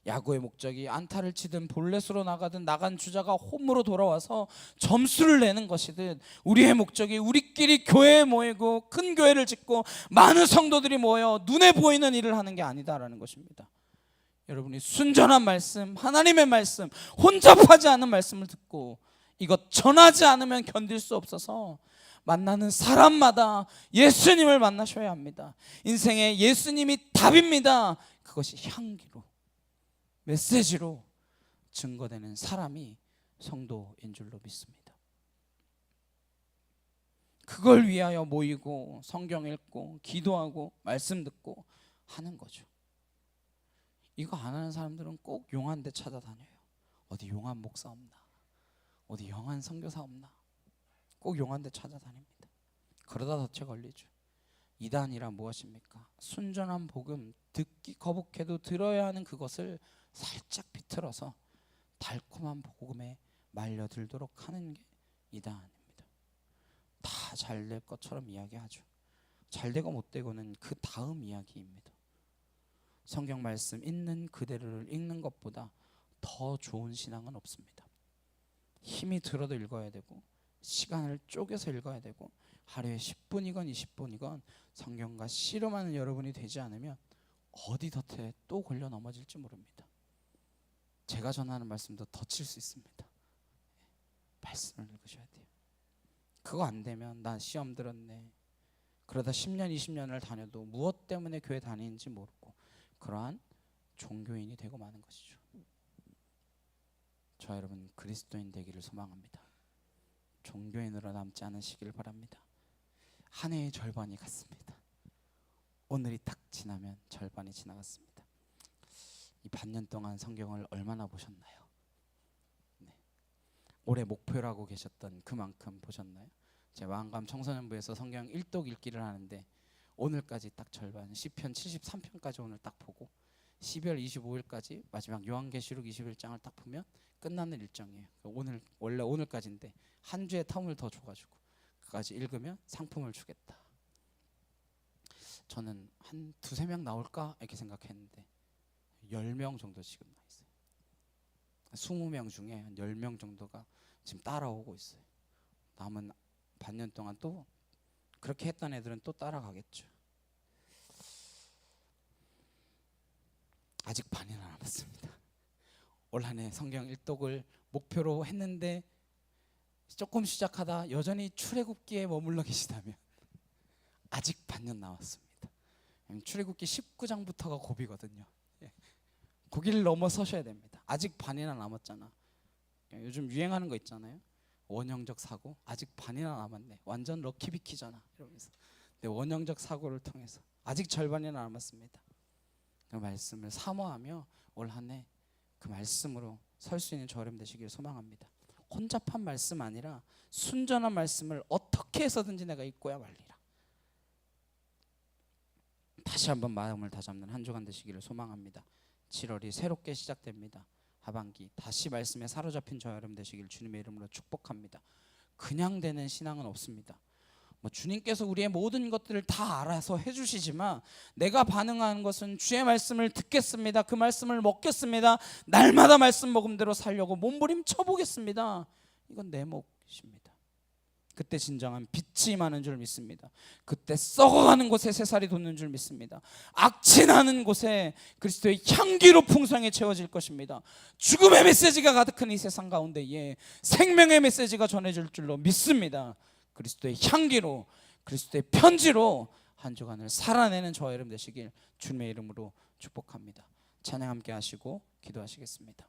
야구의 목적이 안타를 치든 볼넷으로 나가든 나간 주자가 홈으로 돌아와서 점수를 내는 것이든, 우리의 목적이 우리끼리 교회에 모이고 큰 교회를 짓고 많은 성도들이 모여 눈에 보이는 일을 하는 게 아니다라는 것입니다. 여러분이 순전한 말씀, 하나님의 말씀, 혼잡하지 않은 말씀을 듣고 이것 전하지 않으면 견딜 수 없어서 만나는 사람마다 예수님을 만나셔야 합니다. 인생에 예수님이 답입니다. 그것이 향기로, 메시지로 증거되는 사람이 성도인 줄로 믿습니다. 그걸 위하여 모이고 성경 읽고 기도하고 말씀 듣고 하는 거죠. 이거 안 하는 사람들은 꼭 용한 데 찾아다녀요. 어디 용한 목사 없나? 어디 용한 선교사 없나? 꼭 용한 데 찾아다닙니다. 그러다 덫에 걸리죠. 이단이란 무엇입니까? 순전한 복음, 듣기 거북해도 들어야 하는 그것을 살짝 비틀어서 달콤한 복음에 말려들도록 하는 게 이단입니다. 다 잘 될 것처럼 이야기하죠. 잘 되고 못 되고는 그 다음 이야기입니다. 성경 말씀 있는 그대로를 읽는 것보다 더 좋은 신앙은 없습니다. 힘이 들어도 읽어야 되고 시간을 쪼개서 읽어야 되고 하루에 10분이건 20분이건 성경과 씨름하는 여러분이 되지 않으면 어디 덫에 또 걸려 넘어질지 모릅니다. 제가 전하는 말씀도 덫일 수 있습니다. 말씀을 읽으셔야 돼요. 그거 안 되면 난 시험 들었네, 그러다 10년 20년을 다녀도 무엇 때문에 교회 다니는지 모르고 그러한 종교인이 되고 마는 것이죠. 저 여러분 그리스도인 되기를 소망합니다. 종교인으로 남지 않으시길 바랍니다. 한 해의 절반이 갔습니다. 오늘이 딱 지나면 절반이 지나갔습니다. 이 반년 동안 성경을 얼마나 보셨나요? 네. 올해 목표라고 계셨던 그만큼 보셨나요? 제 마음감 청소년부에서 성경 1독 읽기를 하는데 오늘까지 딱 절반, 시편 73편까지 오늘 딱 보고 12월 25일까지 마지막 요한계시록 21장을 딱 보면 끝나는 일정이에요. 오늘 원래 오늘까지인데 한 주의 텀을 더 줘가지고 그까지 읽으면 상품을 주겠다. 저는 한 두세 명 나올까 이렇게 생각했는데 10명 정도 지금 나 있어요. 20명 중에 한 10명 정도가 지금 따라오고 있어요. 남은 반년 동안 또 그렇게 했던 애들은 또 따라가겠죠. 아직 반이나 남았습니다. 올 한 해 성경 1독을 목표로 했는데 조금 시작하다 여전히 출애굽기에 머물러 계시다면 아직 반년 남았습니다. 출애굽기 19장부터가 고비거든요. 고기를 넘어서셔야 됩니다. 아직 반이나 남았잖아. 요즘 유행하는 거 있잖아요. 원형적 사고 아직 반이나 남았네. 완전 럭키비키잖아 이러면서. 근데 원형적 사고를 통해서 아직 절반이나 남았습니다. 그 말씀을 사모하며 올 한 해 그 말씀으로 설 수 있는 저 여러분 되시길 소망합니다. 혼잡한 말씀 아니라 순전한 말씀을 어떻게 해서든지 내가 읽고야 말리라. 다시 한번 마음을 다잡는 한 주간 되시기를 소망합니다. 7월이 새롭게 시작됩니다. 하반기 다시 말씀에 사로잡힌 저 여러분 되시길 주님의 이름으로 축복합니다. 그냥 되는 신앙은 없습니다. 주님께서 우리의 모든 것들을 다 알아서 해주시지만 내가 반응하는 것은 주의 말씀을 듣겠습니다. 그 말씀을 먹겠습니다. 날마다 말씀 먹음대로 살려고 몸부림쳐 보겠습니다. 이건 내 몫입니다. 그때 진정한 빛이 임하는 줄 믿습니다. 그때 썩어가는 곳에 새살이 돋는 줄 믿습니다. 악취 나는 곳에 그리스도의 향기로 풍성히 채워질 것입니다. 죽음의 메시지가 가득한 이 세상 가운데에 생명의 메시지가 전해질 줄로 믿습니다. 그리스도의 향기로, 그리스도의 편지로 한 주간을 살아내는 저와 여러분 되시길 주님의 이름으로 축복합니다. 찬양 함께 하시고 기도하시겠습니다.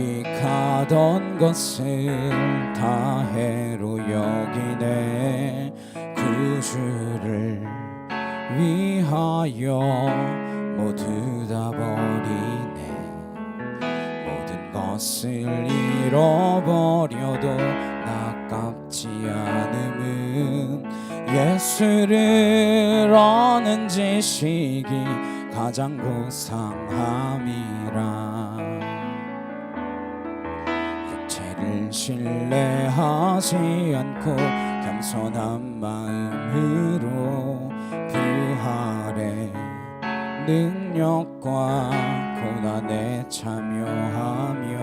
유익하던 것을 다 해로 여기네. 구주를 위하여 모두 다 버리네. 모든 것을 잃어버려도 아깝지 않음은 예수를 아는 지식이 가장 고상함이라. 신뢰하지 않고 겸손한 마음으로 부활의 능력과 고난에 참여하며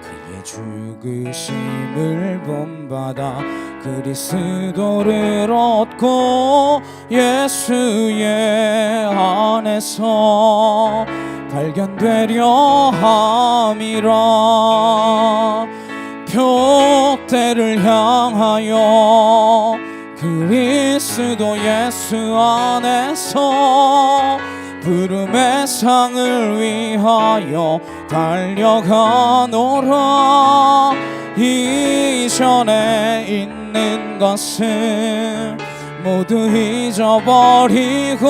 그의 죽으심을 본받아 그리스도를 얻고 예수의 안에서 발견되려 함이라. 표대를 향하여 그리스도 예수 안에서 부름의 상을 위하여 달려가노라. 이전에 있는 것을 모두 잊어버리고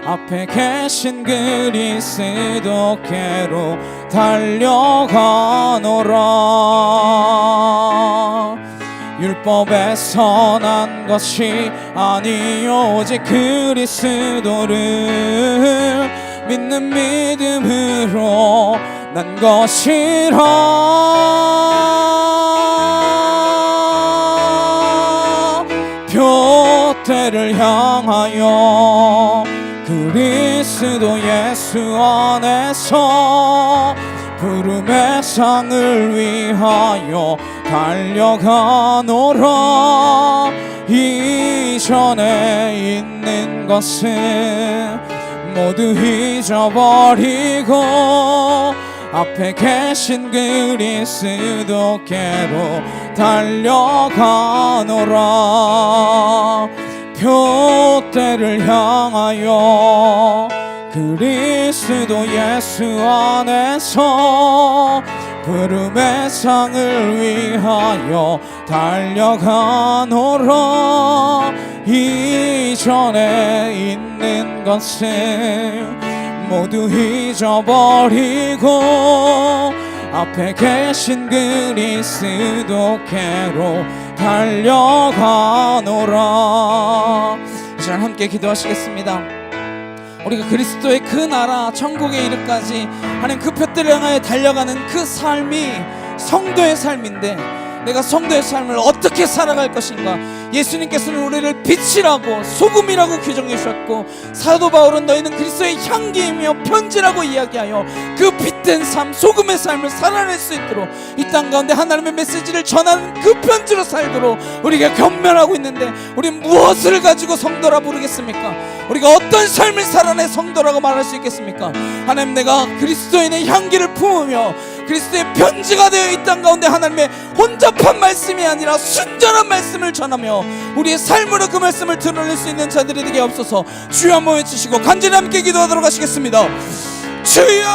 앞에 계신 그리스도께로 달려가노라. 율법에서 난 것이 아니요 오직 그리스도를 믿는 믿음으로 난 것이라. 표대를 향하여 그리스도 예수 안에서 부름의 상을 위하여 달려가노라. 이전에 있는 것을 모두 잊어버리고 앞에 계신 그리스도께로 달려가노라. 표대를 향하여 그리스도 예수 안에서 부름의 상을 위하여 달려가노라. 이전에 있는 것을 모두 잊어버리고 앞에 계신 그리스도께로 달려가노라. 이제 함께 기도하시겠습니다. 우리가 그리스도의 그 나라 천국에 이르기까지 하나님 그 표대를 향하여 달려가는 그 삶이 성도의 삶인데, 내가 성도의 삶을 어떻게 살아갈 것인가. 예수님께서는 우리를 빛이라고 소금이라고 규정해 주셨고, 사도 바울은 너희는 그리스도의 향기이며 편지라고 이야기하여 그 빛된 삶, 소금의 삶을 살아낼 수 있도록 이 땅 가운데 하나님의 메시지를 전하는 그 편지로 살도록 우리가 겸면하고 있는데, 우리는 무엇을 가지고 성도라 부르겠습니까? 우리가 어떤 삶을 살아내 성도라고 말할 수 있겠습니까? 하나님, 내가 그리스도인의 향기를 품으며 그리스도의 편지가 되어 이 땅 가운데 하나님의 혼잡한 말씀이 아니라 순전한 말씀을 전하며 우리의 삶으로 그 말씀을 드러낼 수 있는 자들이 되게 없어서 주여 한번 외치시고 간절히 함께 기도하도록 하시겠습니다. 주여!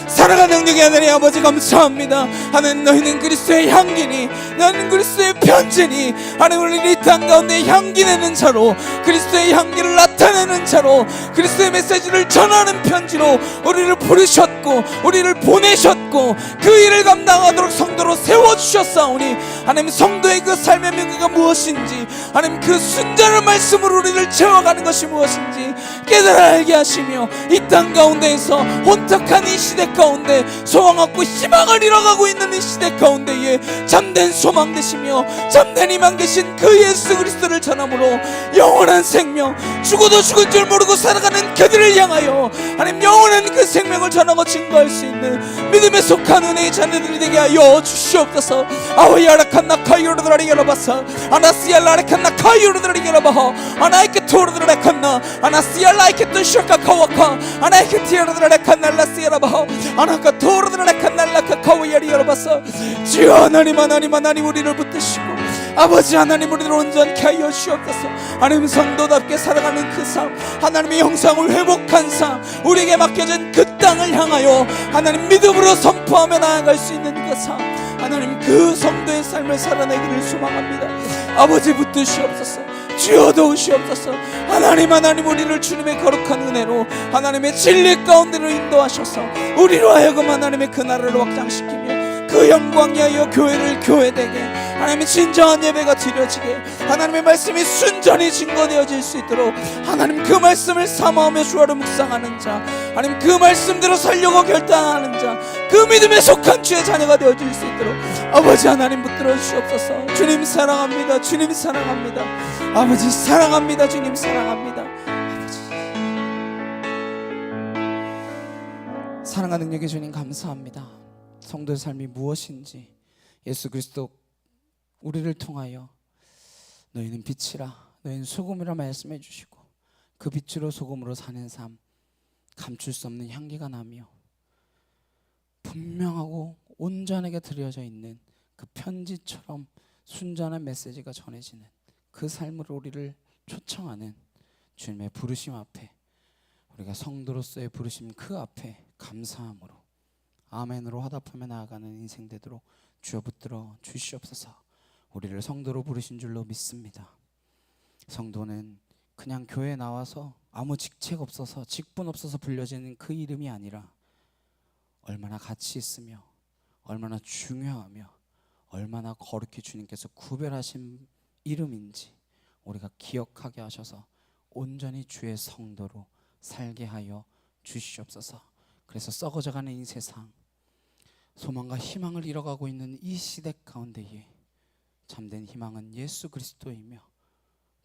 사랑하는 능력의 하나님 아버지, 감사합니다. 하나님, 너희는 그리스도의 향기니, 너희는 그리스도의 편지니, 하나님, 우리를 이 땅 가운데 향기내는 자로, 그리스도의 향기를 나타내는 자로, 그리스도의 메시지를 전하는 편지로 우리를 부르셨고 우리를 보내셨고 그 일을 감당하도록 성도로 세워주셨사오니, 하나님, 성도의 그 삶의 명예가 무엇인지, 하나님, 그 순전한 말씀으로 우리를 채워가는 것이 무엇인지 깨달아 알게 하시며 이 땅 가운데에서 혼탁한 이 시대 가운데 소망 없고 희망을 잃어가고 있는 이 시대 가운데에 잠든 소망 되시며 잠든 희망 되신 그 예수 그리스도를 전함으로 영원한 생명, 죽어도 죽은 줄 모르고 살아가는 그들을 향하여 하나님, 영원한 그 생명을 전하고 증거할 수 있는 믿음에 속한 은혜의 자녀들이 되게 하여 주시옵소서. 아와이 아라칸 나카이오르드라리 여러바사 아나시알 아라칸 나카이오르드라리 여러바하 아나이케 토르드라리 칸나 아나시알라이케 또시아카 카와카 아나이케 티르드라리 칸날라시 여러바하 아나카 토르드라리 칸날라카 카와이아리 여러바사. 주여 하나님, 하나님, 하나님, 우리를 붙드시고 아버지 하나님, 우리를 온전케 하여 주옵소서. 하나님, 성도답게 살아가는 그 삶, 하나님의 형상을 회복한 삶, 우리에게 맡겨진 그 땅을 향하여 하나님 믿음으로 선포하며 나아갈 수 있는 그 삶, 하나님, 그 성도의 삶을 살아내기를 소망합니다. 아버지 붙드시옵소서. 주여 도우시옵소서. 하나님, 하나님, 우리를 주님의 거룩한 은혜로 하나님의 진리 가운데로 인도하셔서 우리로 하여금 하나님의 그 나라를 확장시키며 그 영광이 하여 교회를 교회되게, 하나님의 진정한 예배가 드려지게, 하나님의 말씀이 순전히 증거되어질 수 있도록 하나님, 그 말씀을 사모하며 주화를 묵상하는 자, 하나님, 그 말씀대로 살려고 결단하는 자, 그 믿음에 속한 주의 자녀가 되어질 수 있도록 아버지 하나님 붙들어 주시옵소서. 주님 사랑합니다. 주님 사랑합니다. 아버지 사랑합니다. 주님 사랑합니다. 아버지 사랑하는 능력의 주님 감사합니다. 성도의 삶이 무엇인지 예수 그리스도 우리를 통하여 너희는 빛이라, 너희는 소금이라 말씀해 주시고 그 빛으로 소금으로 사는 삶, 감출 수 없는 향기가 나며 분명하고 온전하게 드려져 있는 그 편지처럼 순전한 메시지가 전해지는 그 삶으로 우리를 초청하는 주님의 부르심 앞에, 우리가 성도로서의 부르심 그 앞에 감사함으로 아멘으로 화답하며 나아가는 인생 되도록 주여 붙들어 주시옵소서. 우리를 성도로 부르신 줄로 믿습니다. 성도는 그냥 교회에 나와서 아무 직책 없어서 직분 없어서 불려지는 그 이름이 아니라 얼마나 가치 있으며 얼마나 중요하며 얼마나 거룩히 주님께서 구별하신 이름인지 우리가 기억하게 하셔서 온전히 주의 성도로 살게 하여 주시옵소서. 그래서 썩어져가는 이 세상, 소망과 희망을 잃어가고 있는 이 시대 가운데에 참된 희망은 예수 그리스도이며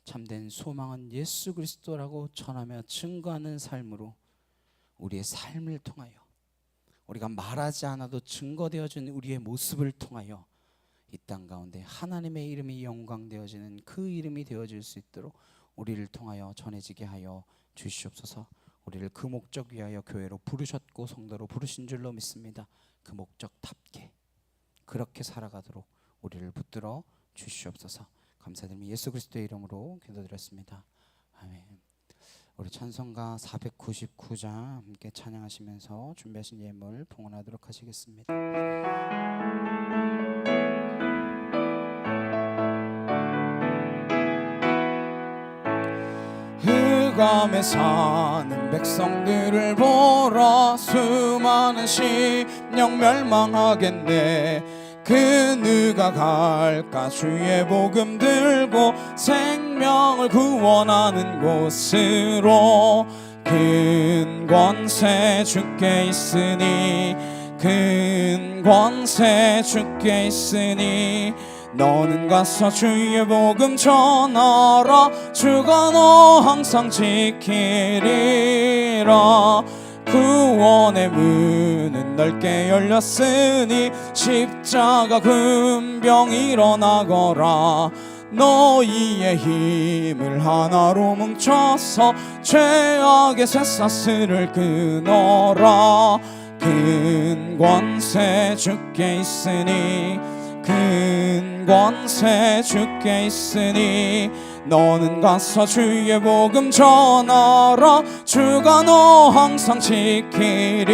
참된 소망은 예수 그리스도라고 전하며 증거하는 삶으로 우리의 삶을 통하여, 우리가 말하지 않아도 증거되어진 우리의 모습을 통하여 이 땅 가운데 하나님의 이름이 영광되어지는 그 이름이 되어질 수 있도록 우리를 통하여 전해지게 하여 주시옵소서. 우리를 그 목적 위하여 교회로 부르셨고 성도로 부르신 줄로 믿습니다. 그 목적답게 그렇게 살아가도록 우리를 붙들어 주시옵소서. 감사드리며 예수 그리스도의 이름으로 기도드렸습니다. 아멘. 우리 찬송가 499장 함께 찬양하시면서 준비하신 예물 봉헌하도록 하시겠습니다. 흑암에 사는 백성들을 보라. 수많은 심령 멸망하겠네. 그 누가 갈까 주의 복음 들고 생명을 구원하는 곳으로. 큰 권세 주께 있으니 큰 권세 주께 있으니 너는 가서 주의 복음 전하라. 주가 너 항상 지키리라. 구원의 문은 넓게 열렸으니 십자가 군병 일어나거라. 너희의 힘을 하나로 뭉쳐서 죄악의 쇠사슬을 끊어라. 큰 권세 주께 있으니 큰 권세 주께 있으니 너는 가서 주의 복음 전하라. 주가 너 항상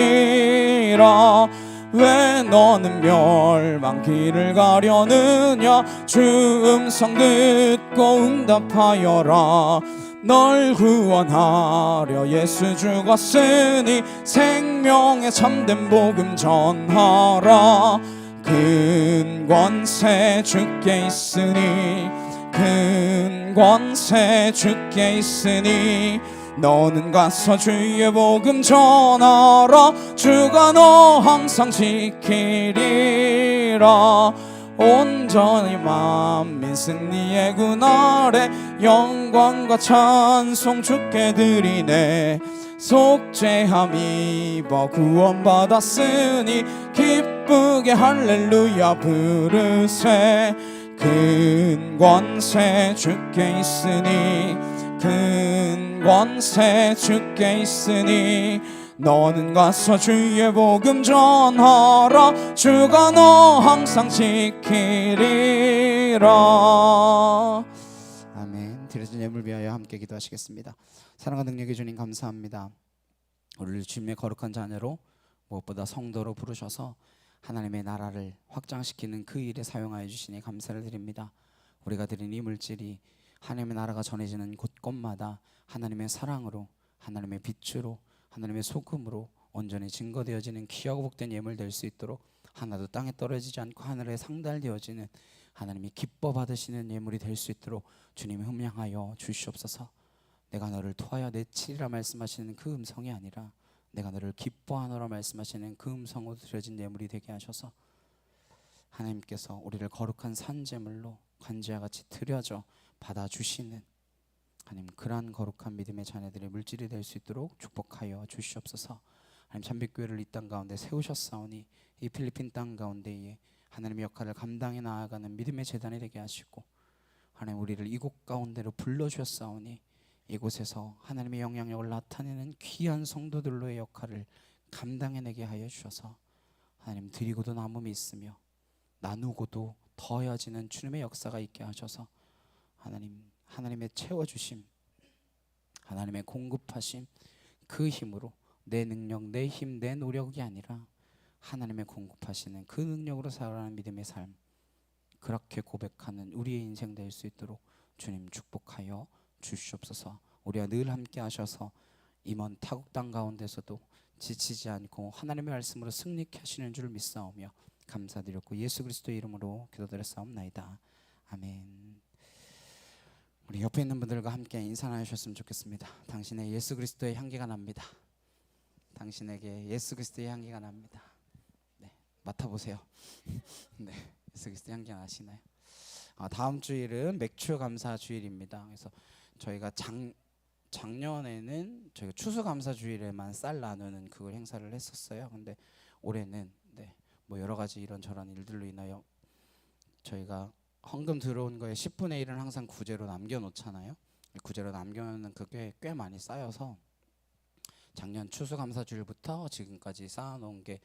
지키리라. 왜 너는 멸망길을 가려느냐. 주 음성 듣고 응답하여라. 널 구원하려 예수 죽었으니 생명의 참된 복음 전하라. 큰 권세 주께 있으니 큰 권세 주께 있으니 너는 가서 주의 복음 전하라. 주가 너 항상 지키리라. 온전히 만민 승리의 군 아래 영광과 찬송 주께 드리네. 속죄함 입어 구원받았으니 기쁘게 할렐루야 부르세. 큰 권세 주께 있으니 큰 권세 주께 있으니 너는 가서 주의 복음 전하라. 주가 너 항상 지키리라. 아멘. 드려진 예물 위하여 함께 기도하시겠습니다. 사랑과 능력의 주님 감사합니다. 우리를 주님의 거룩한 자녀로 무엇보다 성도로 부르셔서 하나님의 나라를 확장시키는 그 일에 사용하여 주시니 감사를 드립니다. 우리가 드린 이 물질이 하나님의 나라가 전해지는 곳곳마다 하나님의 사랑으로, 하나님의 빛으로, 하나님의 소금으로 온전히 증거되어지는 귀하고 복된 예물 될 수 있도록 하나도 땅에 떨어지지 않고 하늘에 상달되어지는 하나님이 기뻐 받으시는 예물이 될 수 있도록 주님이 흠량하여 주시옵소서. 내가 너를 토하여 내치리라 말씀하시는 그 음성이 아니라 내가 너를 기뻐하노라 말씀하시는 그 음성으로 드려진 예물이 되게 하셔서 하나님께서 우리를 거룩한 산제물로 간지와 같이 드려져 받아주시는 하나님 그러한 거룩한 믿음의 자녀들의 물질이 될 수 있도록 축복하여 주시옵소서. 하나님 참빛교회를 이 땅 가운데 세우셨사오니 이 필리핀 땅 가운데에 하나님의 역할을 감당해 나아가는 믿음의 재단이 되게 하시고 하나님 우리를 이곳 가운데로 불러주셨사오니 이곳에서 하나님의 영향력을 나타내는 귀한 성도들로의 역할을 감당해내게 하여 주셔서 하나님 드리고도 남음이 있으며 나누고도 더해지는 주님의 역사가 있게 하셔서 하나님의 채워주심, 하나님의 공급하심, 그 힘으로 내 능력, 내 힘, 내 노력이 아니라 하나님의 공급하시는 그 능력으로 살아가는 믿음의 삶, 그렇게 고백하는 우리의 인생 될 수 있도록 주님 축복하여 주시옵소서. 우리와 늘 함께 하셔서 임원 타국 땅 가운데서도 지치지 않고 하나님의 말씀으로 승리케 하시는 줄 믿사오며 감사드렸고 예수 그리스도의 이름으로 기도드렸사옵나이다. 아멘. 우리 옆에 있는 분들과 함께 인사 나누셨으면 좋겠습니다. 당신의 예수 그리스도의 향기가 납니다. 당신에게 예수 그리스도의 향기가 납니다. 네, 맡아보세요. 네, 예수 그리스도의 향기가 나시나요? 다음 주일은 맥주 감사 주일입니다. 그래서 저희가 작년에는 저희가 추수 감사 주일에만 쌀 나누는 그걸 행사를 했었어요. 근데 올해는 뭐 여러 가지 이런저런 일들로 인하여 저희가 헌금 들어온 거에 10분의 1은 항상 구제로 남겨놓잖아요. 구제로 남겨놓는 그게 꽤 많이 쌓여서 작년 추수감사주일부터 지금까지 쌓아놓은 게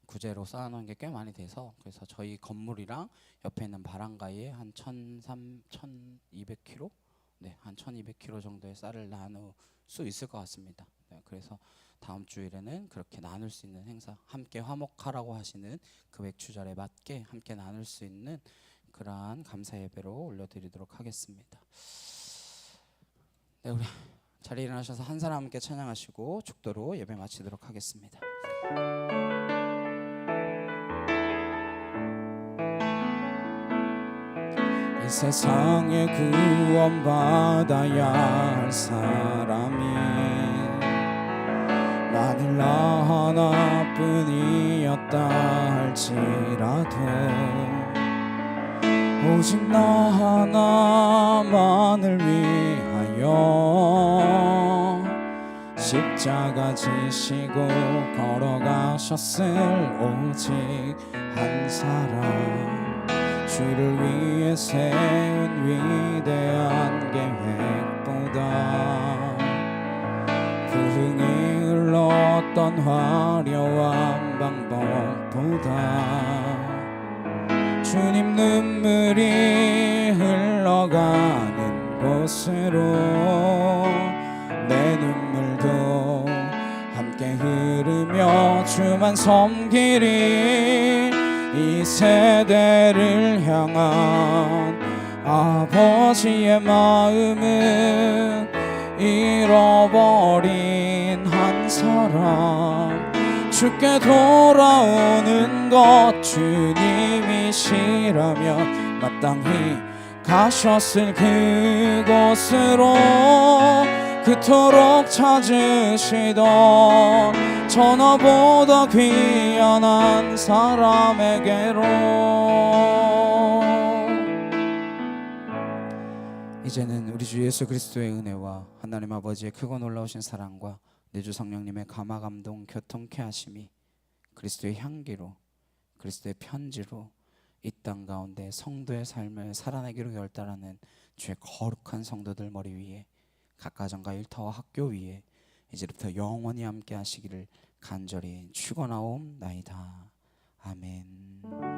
구제로 쌓아놓은 게 꽤 많이 돼서, 그래서 저희 건물이랑 옆에 있는 바람가에 한 1,200kg? 네, 한 1,200kg 정도의 쌀을 나눌 수 있을 것 같습니다. 네, 그래서 다음 주일에는 그렇게 나눌 수 있는 행사, 함께 화목하라고 하시는 그 맥주절에 맞게 함께 나눌 수 있는 그러한 감사 예배로 올려드리도록 하겠습니다. 네, 우리 자리에 일어나셔서 한 사람 함께 찬양하시고 축도로 예배 마치도록 하겠습니다. 이 세상에 구원받아야 할 사람이 만일 나 하나뿐이었다 할지라도 오직 나 하나만을 위하여 십자가 지시고 걸어가셨을 오직 한 사람, 주를 위해 세운 위대한 계획보다 부흥이 흘렀던 화려한 방법보다 주님 눈물이 흘러가는 곳으로 내 눈물도 함께 흐르며 주만 섬기리. 이 세대를 향한 아버지의 마음은 잃어버린 한 사람, 주께 돌아오는 것 주님이시라면 마땅히 가셨을 그곳으로 그토록 찾으시던 천하보다 귀한 한 사람에게로 이제는 우리 주 예수 그리스도의 은혜와 하나님 아버지의 크고 놀라우신 사랑과 내 주 성령님의 감화 감동 교통케 하심이 그리스도의 향기로 그리스도의 편지로 이 땅 가운데 성도의 삶을 살아내기로 결단하는 주의 거룩한 성도들 머리 위에 각 가정과 일터와 학교 위에 이제부터 영원히 함께 하시기를 간절히 축원하옵나이다. 아멘.